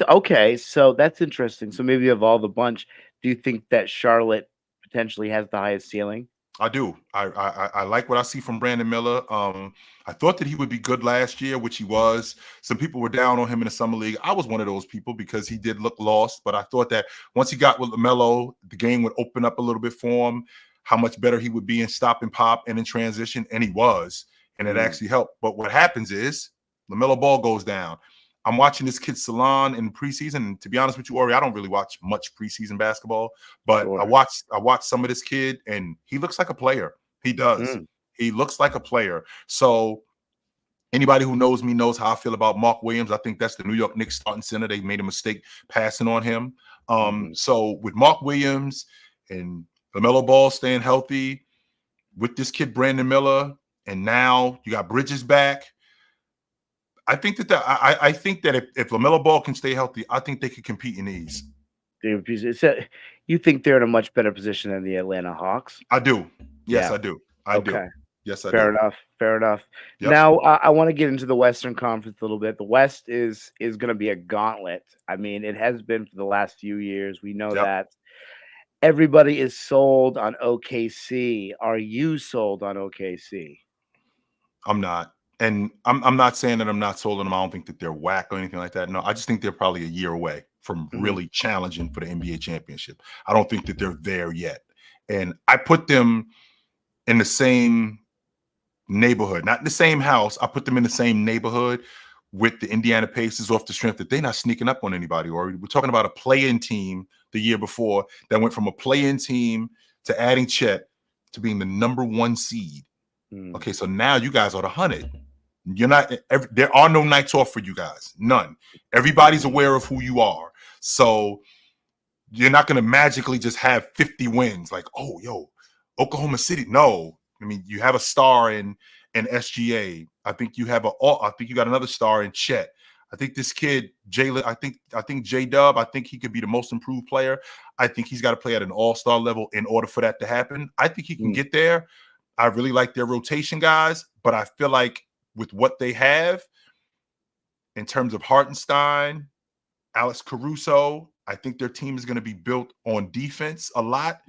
Okay, so that's interesting. So maybe of all the bunch, do you think that Charlotte potentially has the highest ceiling? I do. I like what I see from Brandon Miller. I thought that he would be good last year, which he was. Some people were down on him in the summer league. I was one of those people because he did look lost. But I thought that once he got with LaMelo, the game would open up a little bit for him. How much better he would be in stop and pop and in transition, and he was, and it Mm, actually helped. But what happens is LaMelo Ball goes down. I'm watching this kid Salon in preseason. And to be honest with you, Ori, I don't really watch much preseason basketball. But I sure. watched I watched some of this kid, and he looks like a player. He does. Mm, He looks like a player. So Anybody who knows me knows how I feel about Mark Williams. I think that's the New York Knicks starting center. They made a mistake passing on him. So with Mark Williams and LaMelo Ball staying healthy, with this kid Brandon Miller, and now you got Bridges back. I think that I think that if LaMelo Ball can stay healthy, I think they could compete in the East. You think they're in a much better position than the Atlanta Hawks? I do. Yes, Yeah. I do. I do. Okay. Yes, I Fair do. enough. Fair enough. Yep. Now I want to get into the Western Conference a little bit. The West is going to be a gauntlet. I mean, it has been for the last few years. We know Yep. that. Everybody is sold on OKC. Are you sold on OKC? I'm not. And I'm not saying that I'm not sold on them. I don't think that they're whack or anything like that. No, I just think they're probably a year away from really challenging for the NBA championship. I don't think that they're there yet. And I put them in the same neighborhood, not in the same house. I put them in the same neighborhood with the Indiana Pacers off the strength that they're not sneaking up on anybody. Or we're talking about a play-in team the year before that went from a play-in team to adding Chet to being the #1 seed. Okay, so now you guys are the 100. You're not. There are no nights off for you guys. None. Everybody's aware of who you are. So you're not going to magically just have 50 wins. Like, oh, yo, Oklahoma City. No, I mean you have a star in SGA. I think you have I think you got another star in Chet. I think this kid Jalen. I think J Dub. I think he could be the most improved player. I think he's got to play at an all-star level in order for that to happen. I think he can get there. I really like their rotation guys, but I feel like with what they have in terms of Hartenstein, Alex Caruso, I think their team is going to be built on defense a lot.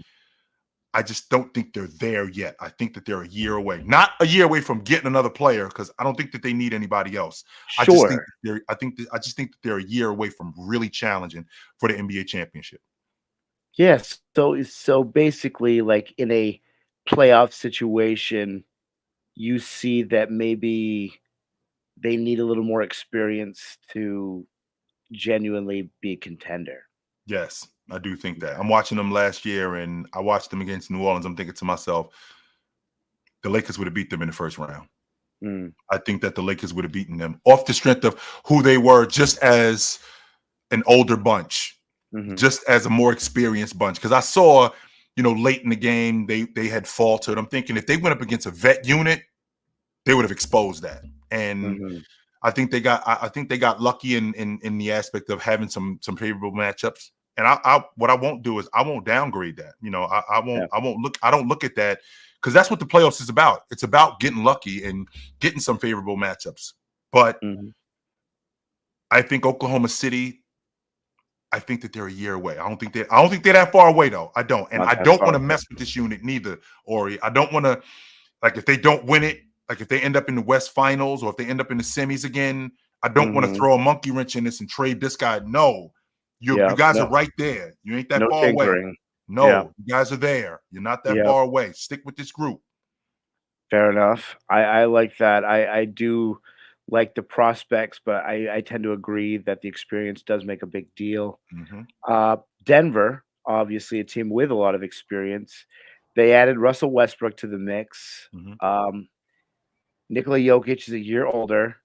I just don't think they're there yet. I think that they're a year away, not a year away from getting another player, because I don't think that they need anybody else. Sure. I just think that they're a year away from really challenging for the NBA championship. Yes. So basically, like in a playoff situation, you see that maybe they need a little more experience to genuinely be a contender. Yes, I do think that. I'm watching them last year, and I watched them against New Orleans. I'm thinking to myself, the Lakers would have beat them in the first round. I think that the Lakers would have beaten them off the strength of who they were, just as an older bunch, just as a more experienced bunch. Because I saw, late in the game, they had faltered. I'm thinking if they went up against a vet unit, they would have exposed that. And I think they got lucky in the aspect of having some favorable matchups. And what I won't do is I won't downgrade that. I don't look at that, because that's what the playoffs is about. It's about getting lucky and getting some favorable matchups. But I think Oklahoma City, I think that they're a year away. I don't think they're that far away though. I don't. And I don't want to mess with this unit neither, Ori. I don't want to, like, if they don't win it, like if they end up in the West Finals or if they end up in the semis again, I don't want to throw a monkey wrench in this and trade this guy. No, you guys are right there. You ain't that far away. No, you guys are there. You're not that far away. Stick with this group. Fair enough. I like that. I do like the prospects, but I tend to agree that the experience does make a big deal. Denver, obviously a team with a lot of experience. They added Russell Westbrook to the mix. Nikola Jokic is a year older.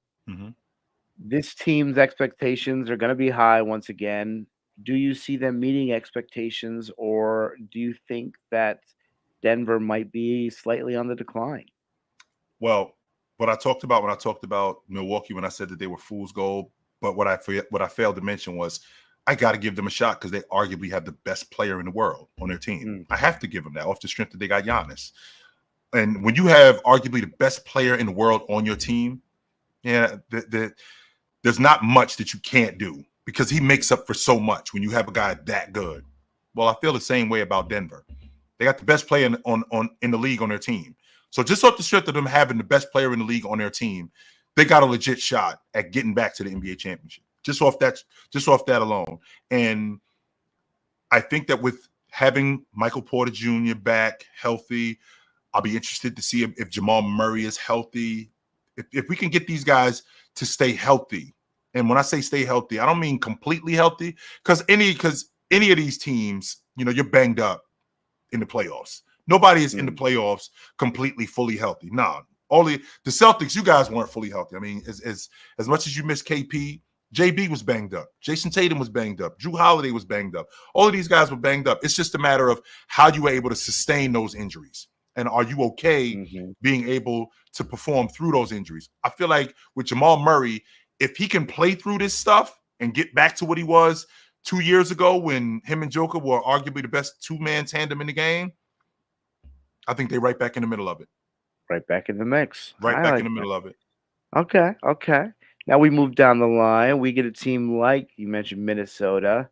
This team's expectations are going to be high once again. Do you see them meeting expectations, or do you think that Denver might be slightly on the decline? Well, what I talked about when I talked about Milwaukee, when I said that they were fool's gold, but what I failed to mention was I got to give them a shot because they arguably have the best player in the world on their team. I have to give them that off the strength that they got Giannis. And when you have arguably the best player in the world on your team, there's not much that you can't do, because he makes up for so much when you have a guy that good. Well, I feel the same way about Denver. They got the best player in the league on their team. So just off the strength of them having the best player in the league on their team, they got a legit shot at getting back to the NBA championship. Just off that alone. And I think that with having Michael Porter Jr. back healthy, I'll be interested to see if Jamal Murray is healthy. If we can get these guys to stay healthy, and when I say stay healthy, I don't mean completely healthy, because any of these teams, you're banged up in the playoffs. Nobody is in the playoffs completely fully healthy. Nah, the Celtics, you guys weren't fully healthy. I mean, as much as you miss KP, JB was banged up. Jason Tatum was banged up. Drew Holiday was banged up. All of these guys were banged up. It's just a matter of how you were able to sustain those injuries. And are you okay being able to perform through those injuries? I feel like with Jamal Murray, if he can play through this stuff and get back to what he was 2 years ago when him and Joker were arguably the best two-man tandem in the game, I think they're right back in the middle of it. Right back in the mix. Right back in the middle of it. Okay. Now we move down the line. We get a team like you mentioned, Minnesota,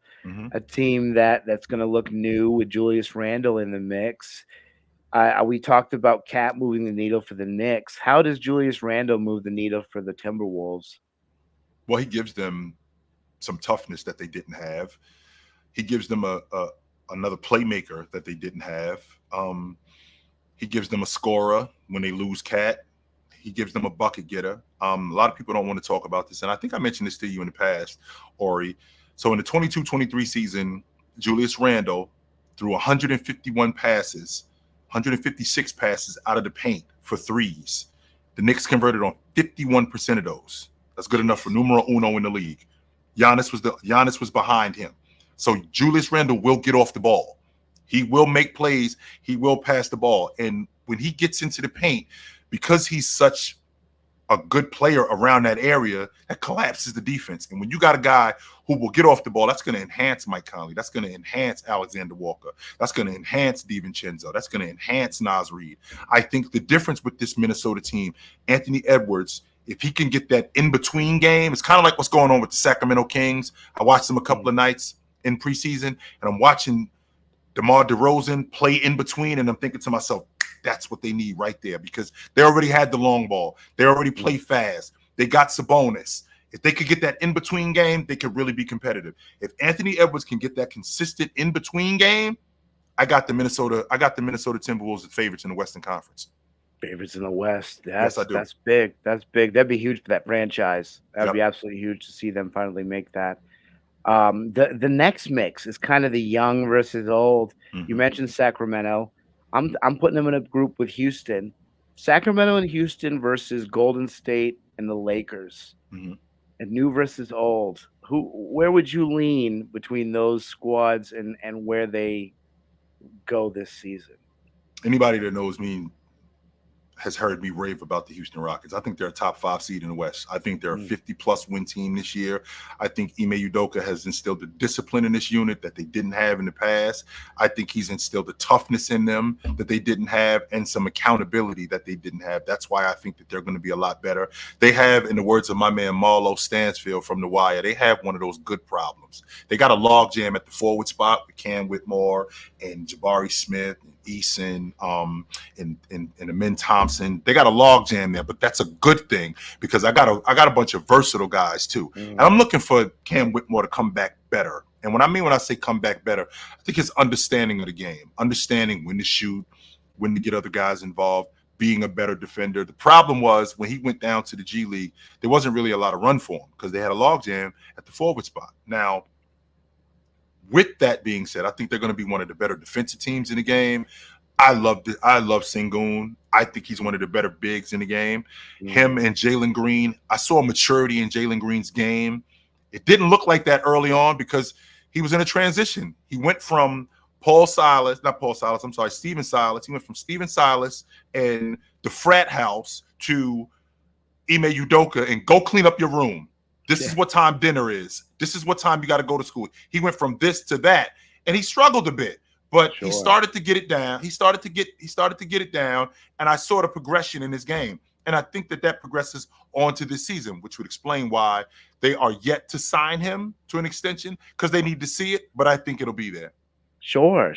a team that's going to look new with Julius Randle in the mix. We talked about Cat moving the needle for the Knicks. How does Julius Randle move the needle for the Timberwolves? Well, he gives them some toughness that they didn't have. He gives them another playmaker that they didn't have. He gives them a scorer when they lose Cat. He gives them a bucket getter. A lot of people don't want to talk about this, and I think I mentioned this to you in the past, Ori. So in the 22-23 season, Julius Randle threw 151 passes, 156 passes out of the paint for threes. The Knicks converted on 51% of those. That's good enough for numero uno in the league. Giannis was behind him. So Julius Randle will get off the ball. He will make plays. He will pass the ball. And when he gets into the paint, because he's such a good player around that area, that collapses the defense. And when you got a guy who will get off the ball, that's going to enhance Mike Conley. That's going to enhance Alexander Walker. That's going to enhance DiVincenzo. That's going to enhance Naz Reid. I think the difference with this Minnesota team, Anthony Edwards, if he can get that in-between game, it's kind of like what's going on with the Sacramento Kings. I watched them a couple of nights in preseason, and I'm watching DeMar DeRozan play in between, and I'm thinking to myself, that's what they need right there, because they already had the long ball. They already play fast. They got Sabonis. If they could get that in-between game, they could really be competitive. If Anthony Edwards can get that consistent in-between game, I got the Minnesota Timberwolves as favorites in the Western Conference. Favorites in the West. Yes, I do. That's big. That's big. That'd be huge for that franchise. That'd be absolutely huge to see them finally make that. The next mix is kind of the young versus old. You mentioned Sacramento. I'm putting them in a group with Houston. Sacramento and Houston versus Golden State and the Lakers. And new versus old. Where would you lean between those squads and where they go this season? Anybody that knows me has heard me rave about the Houston Rockets. I think they're a top 5 seed in the West. I think they're a 50-plus win team this year. I think Ime Udoka has instilled the discipline in this unit that they didn't have in the past. I think he's instilled the toughness in them that they didn't have and some accountability that they didn't have. That's why I think that they're going to be a lot better. They have, in the words of my man Marlo Stansfield from The Wire, they have one of those good problems. They got a log jam at the forward spot with Cam Whitmore and Jabari Smith and Eason and Amin Thompson. They got a log jam there, but that's a good thing because I got a bunch of versatile guys too. And I'm looking for Cam Whitmore to come back better. And when I say come back better, I think it's understanding of the game, understanding when to shoot, when to get other guys involved, being a better defender. The problem was when he went down to the G League, there wasn't really a lot of run for him because they had a log jam at the forward spot. Now, with that being said, I think they're going to be one of the better defensive teams in the game. I love Sengun. I think he's one of the better bigs in the game. Him and Jalen Green. I saw maturity in Jalen Green's game. It didn't look like that early on because he was in a transition. He went from Steven Silas. He went from Steven Silas and the frat house to Ime Udoka and go clean up your room. This is what time dinner is. This is what time you got to go to school. He went from this to that, and he struggled a bit. But he started to get it down. He started to get it down, and I saw the progression in his game. And I think that progresses onto this season, which would explain why they are yet to sign him to an extension because they need to see it. But I think it'll be there. Sure.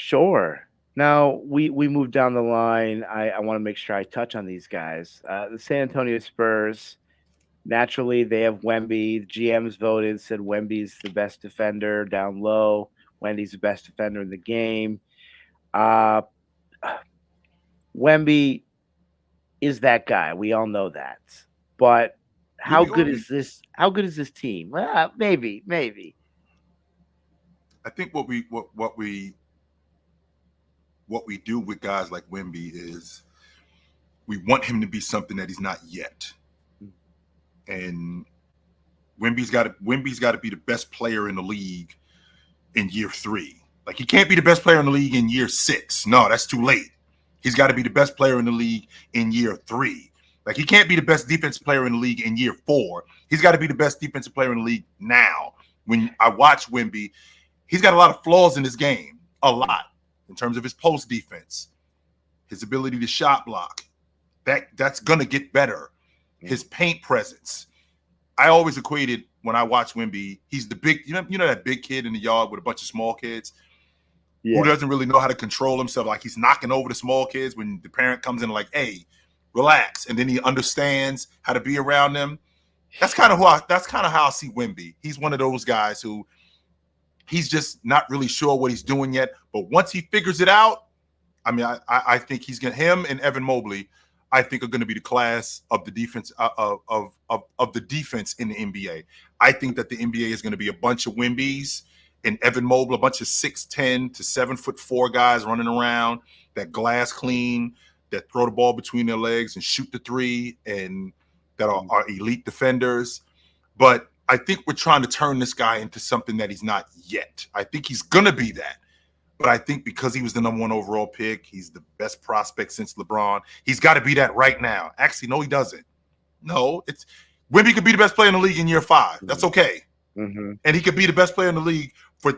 Now we move down the line. I want to make sure I touch on these guys. The San Antonio Spurs. Naturally, they have Wemby. The GMs voted, said Wemby's the best defender down low. Wendy's the best defender in the game. Wemby is that guy. We all know that. But how good is this? How good is this team? Well, maybe. I think what we do with guys like Wemby is we want him to be something that he's not yet. And Wemby's got to be the best player in the league in year 3. Like, he can't be the best player in the league in year 6. No, that's too late. He's got to be the best player in the league in year 3. Like, he can't be the best defensive player in the league in year 4. He's got to be the best defensive player in the league now. When I watch Wemby, he's got a lot of flaws in his game, a lot, in terms of his post defense, his ability to shot block. That's gonna get better. His paint presence. I always equated, when I watch Wemby, he's the big, you know that big kid in the yard with a bunch of small kids who doesn't really know how to control himself. Like, he's knocking over the small kids when the parent comes in like, hey, relax. And then he understands how to be around them. That's kind of how I see Wemby. He's one of those guys who he's just not really sure what he's doing yet. But once he figures it out, I mean, I think him and Evan Mobley, I think, are going to be the class of the defense of the defense in the NBA. I think that the NBA is going to be a bunch of Wembys and Evan Mobley, a bunch of 6'10" to 7'4" guys running around that glass clean, that throw the ball between their legs and shoot the three, and that are elite defenders. But I think we're trying to turn this guy into something that he's not yet. I think he's going to be that. But I think because he was the #1 overall pick, he's the best prospect since LeBron. He's got to be that right now. Actually, no, he doesn't. No, Wemby could be the best player in the league in year 5. That's okay. Mm-hmm. And he could be the best player in the league for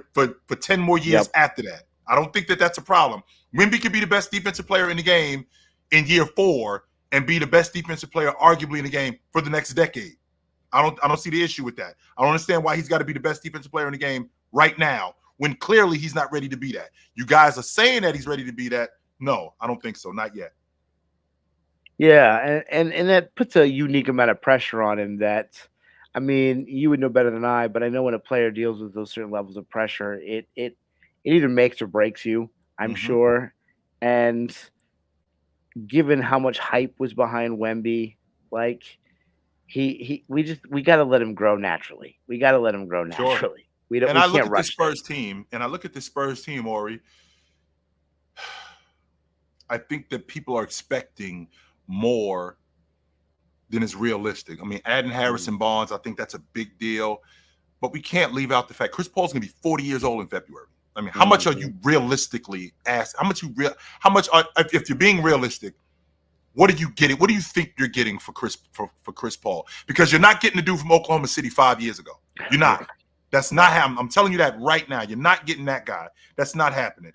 10 more years after that. I don't think that that's a problem. Wemby could be the best defensive player in the game in year 4 and be the best defensive player arguably in the game for the next decade. I don't see the issue with that. I don't understand why he's got to be the best defensive player in the game right now, when clearly he's not ready to be that. You guys are saying that he's ready to be that. No, I don't think so. Not yet. Yeah, and that puts a unique amount of pressure on him that, I mean, you would know better than I, but I know when a player deals with those certain levels of pressure, it either makes or breaks you, I'm sure. And given how much hype was behind Wemby, like, we got to let him grow naturally. We got to let him grow naturally. Sure. We can't look at rush this Spurs team, and I look at the Spurs team, Ori. I think that people are expecting more than is realistic. I mean, adding Harrison Barnes, I think that's a big deal. But we can't leave out the fact Chris Paul's going to be 40 years old in February. I mean, how much are you realistically asked? If you're being realistic, what are you getting? What do you think you're getting for Chris Paul? Because you're not getting the dude from Oklahoma City 5 years ago. You're not. That's not happening. I'm telling you that right now. You're not getting that guy. That's not happening.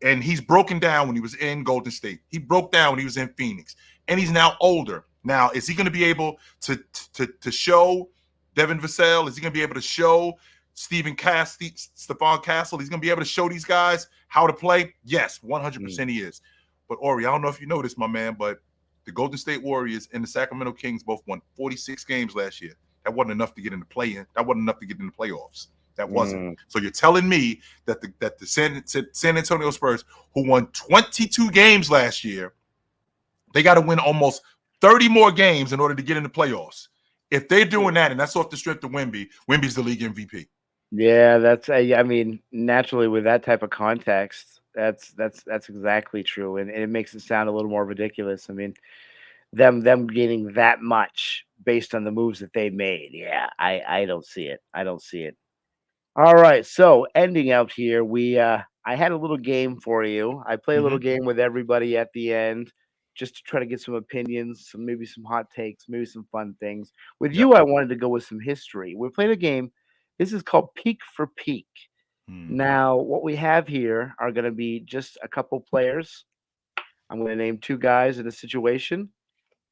And he's broken down when he was in Golden State. He broke down when he was in Phoenix. And he's now older. Now, is he going to be able to show Devin Vassell? Is he going to be able to show Stephon Castle? He's going to be able to show these guys how to play? Yes, 100% he is. But, Ori, I don't know if you know this, my man, but the Golden State Warriors and the Sacramento Kings both won 46 games last year. That wasn't enough to get in the play-in. That wasn't enough to get in the playoffs. That wasn't. So you're telling me that the San Antonio Spurs, who won 22 games last year, they got to win almost 30 more games in order to get in the playoffs. If they're doing that, and that's off the strength of Wemby, Wemby's the league MVP. Yeah, I mean, naturally with that type of context, that's exactly true, and it makes it sound a little more ridiculous. I mean, them gaining that much based on the moves that they made. Yeah, I don't see it. I don't see it. All right, so ending out here, I had a little game for you. I play a little game with everybody at the end, just to try to get some opinions, maybe some hot takes, maybe some fun things. With you, I wanted to go with some history. We're playing a game. This is called Peak for Peak. Now, what we have here are going to be just a couple players. I'm going to name 2 guys in a situation,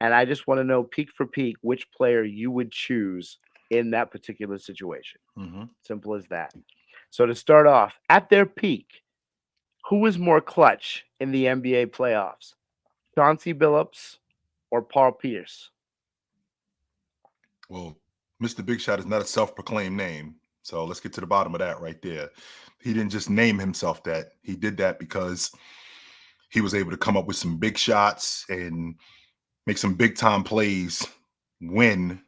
and I just want to know, peak for peak, which player you would choose in that particular situation. Simple as that. So to start off, at their peak, who was more clutch in the NBA playoffs? Chauncey Billups or Paul Pierce? Well, Mr. Big Shot is not a self-proclaimed name. So let's get to the bottom of that right there. He didn't just name himself that. He did that because he was able to come up with some big shots and make some big-time plays when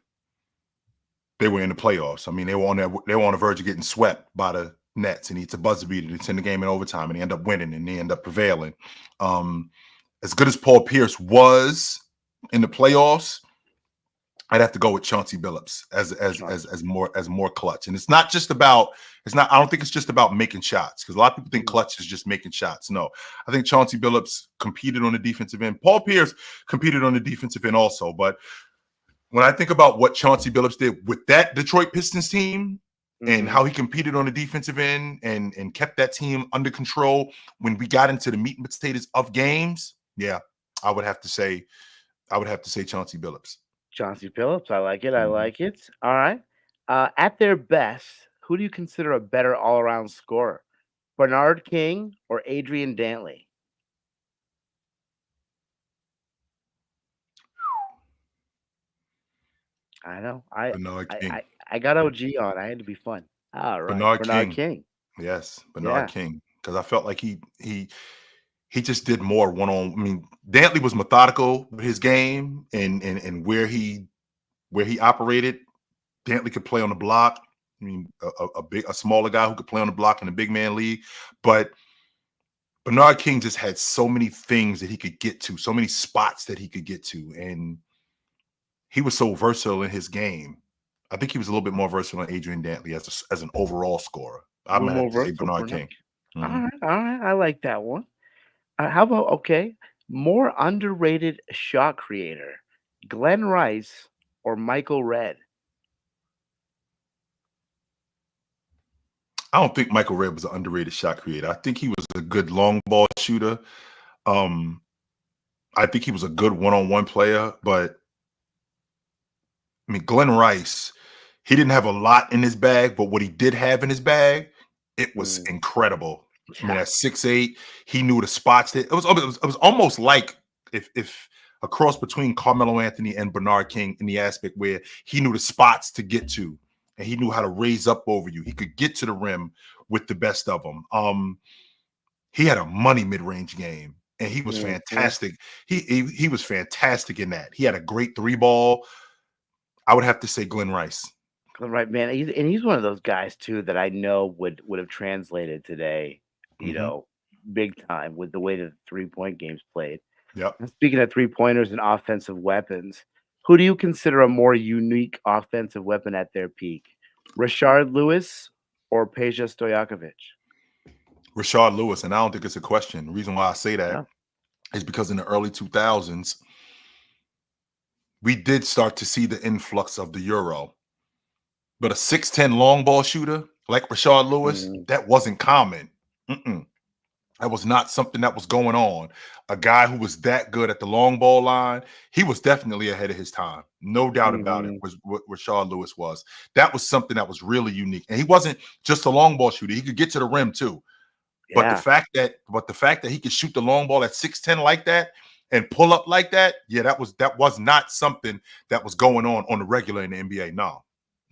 they were in the playoffs. I mean, they were on the verge of getting swept by the Nets, and he hits a buzzer beater to send the game in overtime, and they end up winning, and they end up prevailing. As good as Paul Pierce was in the playoffs, I'd have to go with Chauncey Billups Chauncey. as more clutch. And it's not just about I don't think it's just about making shots, because a lot of people think clutch is just making shots. No, I think Chauncey Billups competed on the defensive end. Paul Pierce competed on the defensive end also. But when I think about what Chauncey Billups did with that Detroit Pistons team and how he competed on the defensive end and kept that team under control when we got into the meat and potatoes of games, yeah, I would have to say Chauncey Billups. Chauncey Billups. I like it. I Mhm. like it. All right. At their best, who do you consider a better all-around scorer? Bernard King or Adrian Dantley? I know. Bernard I King. I, I got OG on. I had to be fun. All right. Bernard Bernard King. King. Yes, Bernard Yeah. King. Because I felt like he just did more one on. I mean, Dantley was methodical with his game and where he operated. Dantley could play on the block. I mean, a smaller guy who could play on the block in the big man league. But Bernard King just had so many things that he could get to, so many spots that he could get to, and he was so versatile in his game. I think he was a little bit more versatile than Adrian Dantley as an overall scorer. A I little might have more to say versatile. Bernard Bernard King. King. Mhm. All right. I like that one. How about more underrated shot creator, Glenn Rice or Michael Redd? I don't think Michael Redd was an underrated shot creator. I think he was a good long ball shooter. Um, I think he was a good one-on-one player, but I mean, Glenn Rice, he didn't have a lot in his bag, but what he did have in his bag, it was Mm, incredible. I mean, yeah. at 6'8", he knew the spots that it was almost like if a cross between Carmelo Anthony and Bernard King in the aspect where he knew the spots to get to and he knew how to raise up over you. He could get to the rim with the best of them. He had a money mid-range game and he was Mhm. fantastic. He was fantastic in that. He had a great three ball. I would have to say Glenn Rice. Right, man. He's one of those guys too that I know would have translated today, Mhm. big time with the way that the 3-point game's played. Yep. And speaking of 3-pointers and offensive weapons, who do you consider a more unique offensive weapon at their peak? Rashard Lewis or Peja Stojakovic? Rashard Lewis, and I don't think it's a question. The reason why I say that Yeah. is because in the early 2000s, we did start to see the influx of the Euro. But a 6'10" long ball shooter like Rashard Lewis, Mm, that wasn't common. Mm-mm. That was not something that was going on. A guy who was that good at the long ball line, he was definitely ahead of his time. No doubt about it, mhm. was what Rashard Lewis was. That was something that was really unique. And he wasn't just a long ball shooter. He could get to the rim too. But Yeah. the fact that he could shoot the long ball at 6'10" like that and pull up like that, yeah, that was not something that was going on the regular in the NBA. No.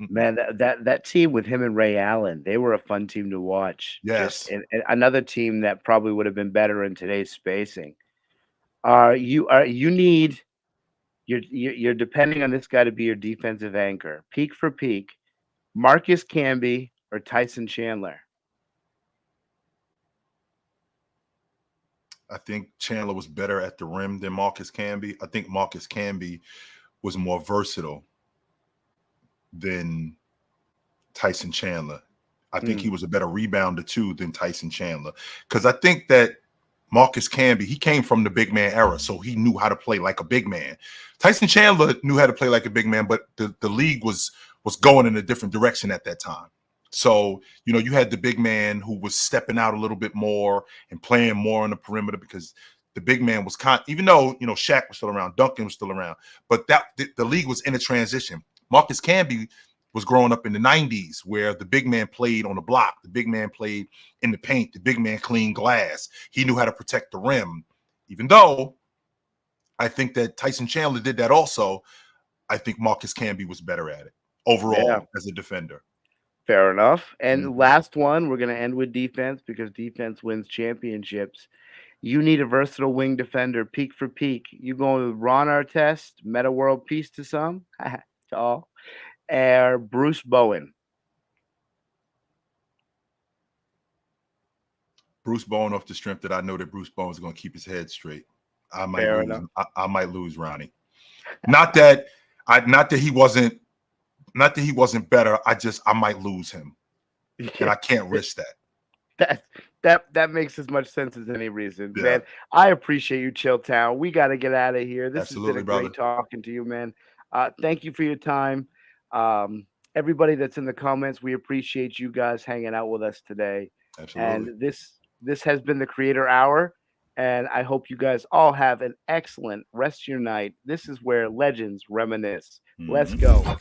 Mm-mm. Man, that team with him and Ray Allen, they were a fun team to watch. Just Yes. and another team that probably would have been better in today's spacing. You need you're depending on this guy to be your defensive anchor. Peak for peak, Marcus Camby or Tyson Chandler. I think Chandler was better at the rim than Marcus Camby. I think Marcus Camby was more versatile than Tyson Chandler. I think he Mm, was a better rebounder too than Tyson Chandler. Because I think that Marcus Camby, he came from the big man era, so he knew how to play like a big man. Tyson Chandler knew how to play like a big man, but the league was going in a different direction at that time. So, you had the big man who was stepping out a little bit more and playing more on the perimeter because the big man was even though, Shaq was still around, Duncan was still around, but the league was in a transition. Marcus Camby was growing up in the 90s where the big man played on the block, the big man played in the paint, the big man cleaned glass. He knew how to protect the rim. Even though I think that Tyson Chandler did that also, I think Marcus Camby was better at it yeah, overall as a defender. fair enough. And Mhm. last one, we're gonna end with defense because defense wins championships. You need a versatile wing defender, peak for peak. You going with Ron Artest, Meta World Peace to some, to all, or Bruce Bowen. Bruce Bowen off the strength that I know that Bruce Bowen is going to keep his head straight. I might Fair lose. enough. I might lose Ronnie. Not that not that he wasn't better. I might lose him, and I can't risk that. That makes as much sense as any reason, Yeah, man. I appreciate you, Chilltown. We got to get out of here. This has been absolutely, a brother. great talking to you, man. Thank you for your time. Everybody that's in the comments, we appreciate you guys hanging out with us today. Absolutely. And this has been the Creator Hour, and I hope you guys all have an excellent rest of your night. This is where legends reminisce. Let's Mhm. go.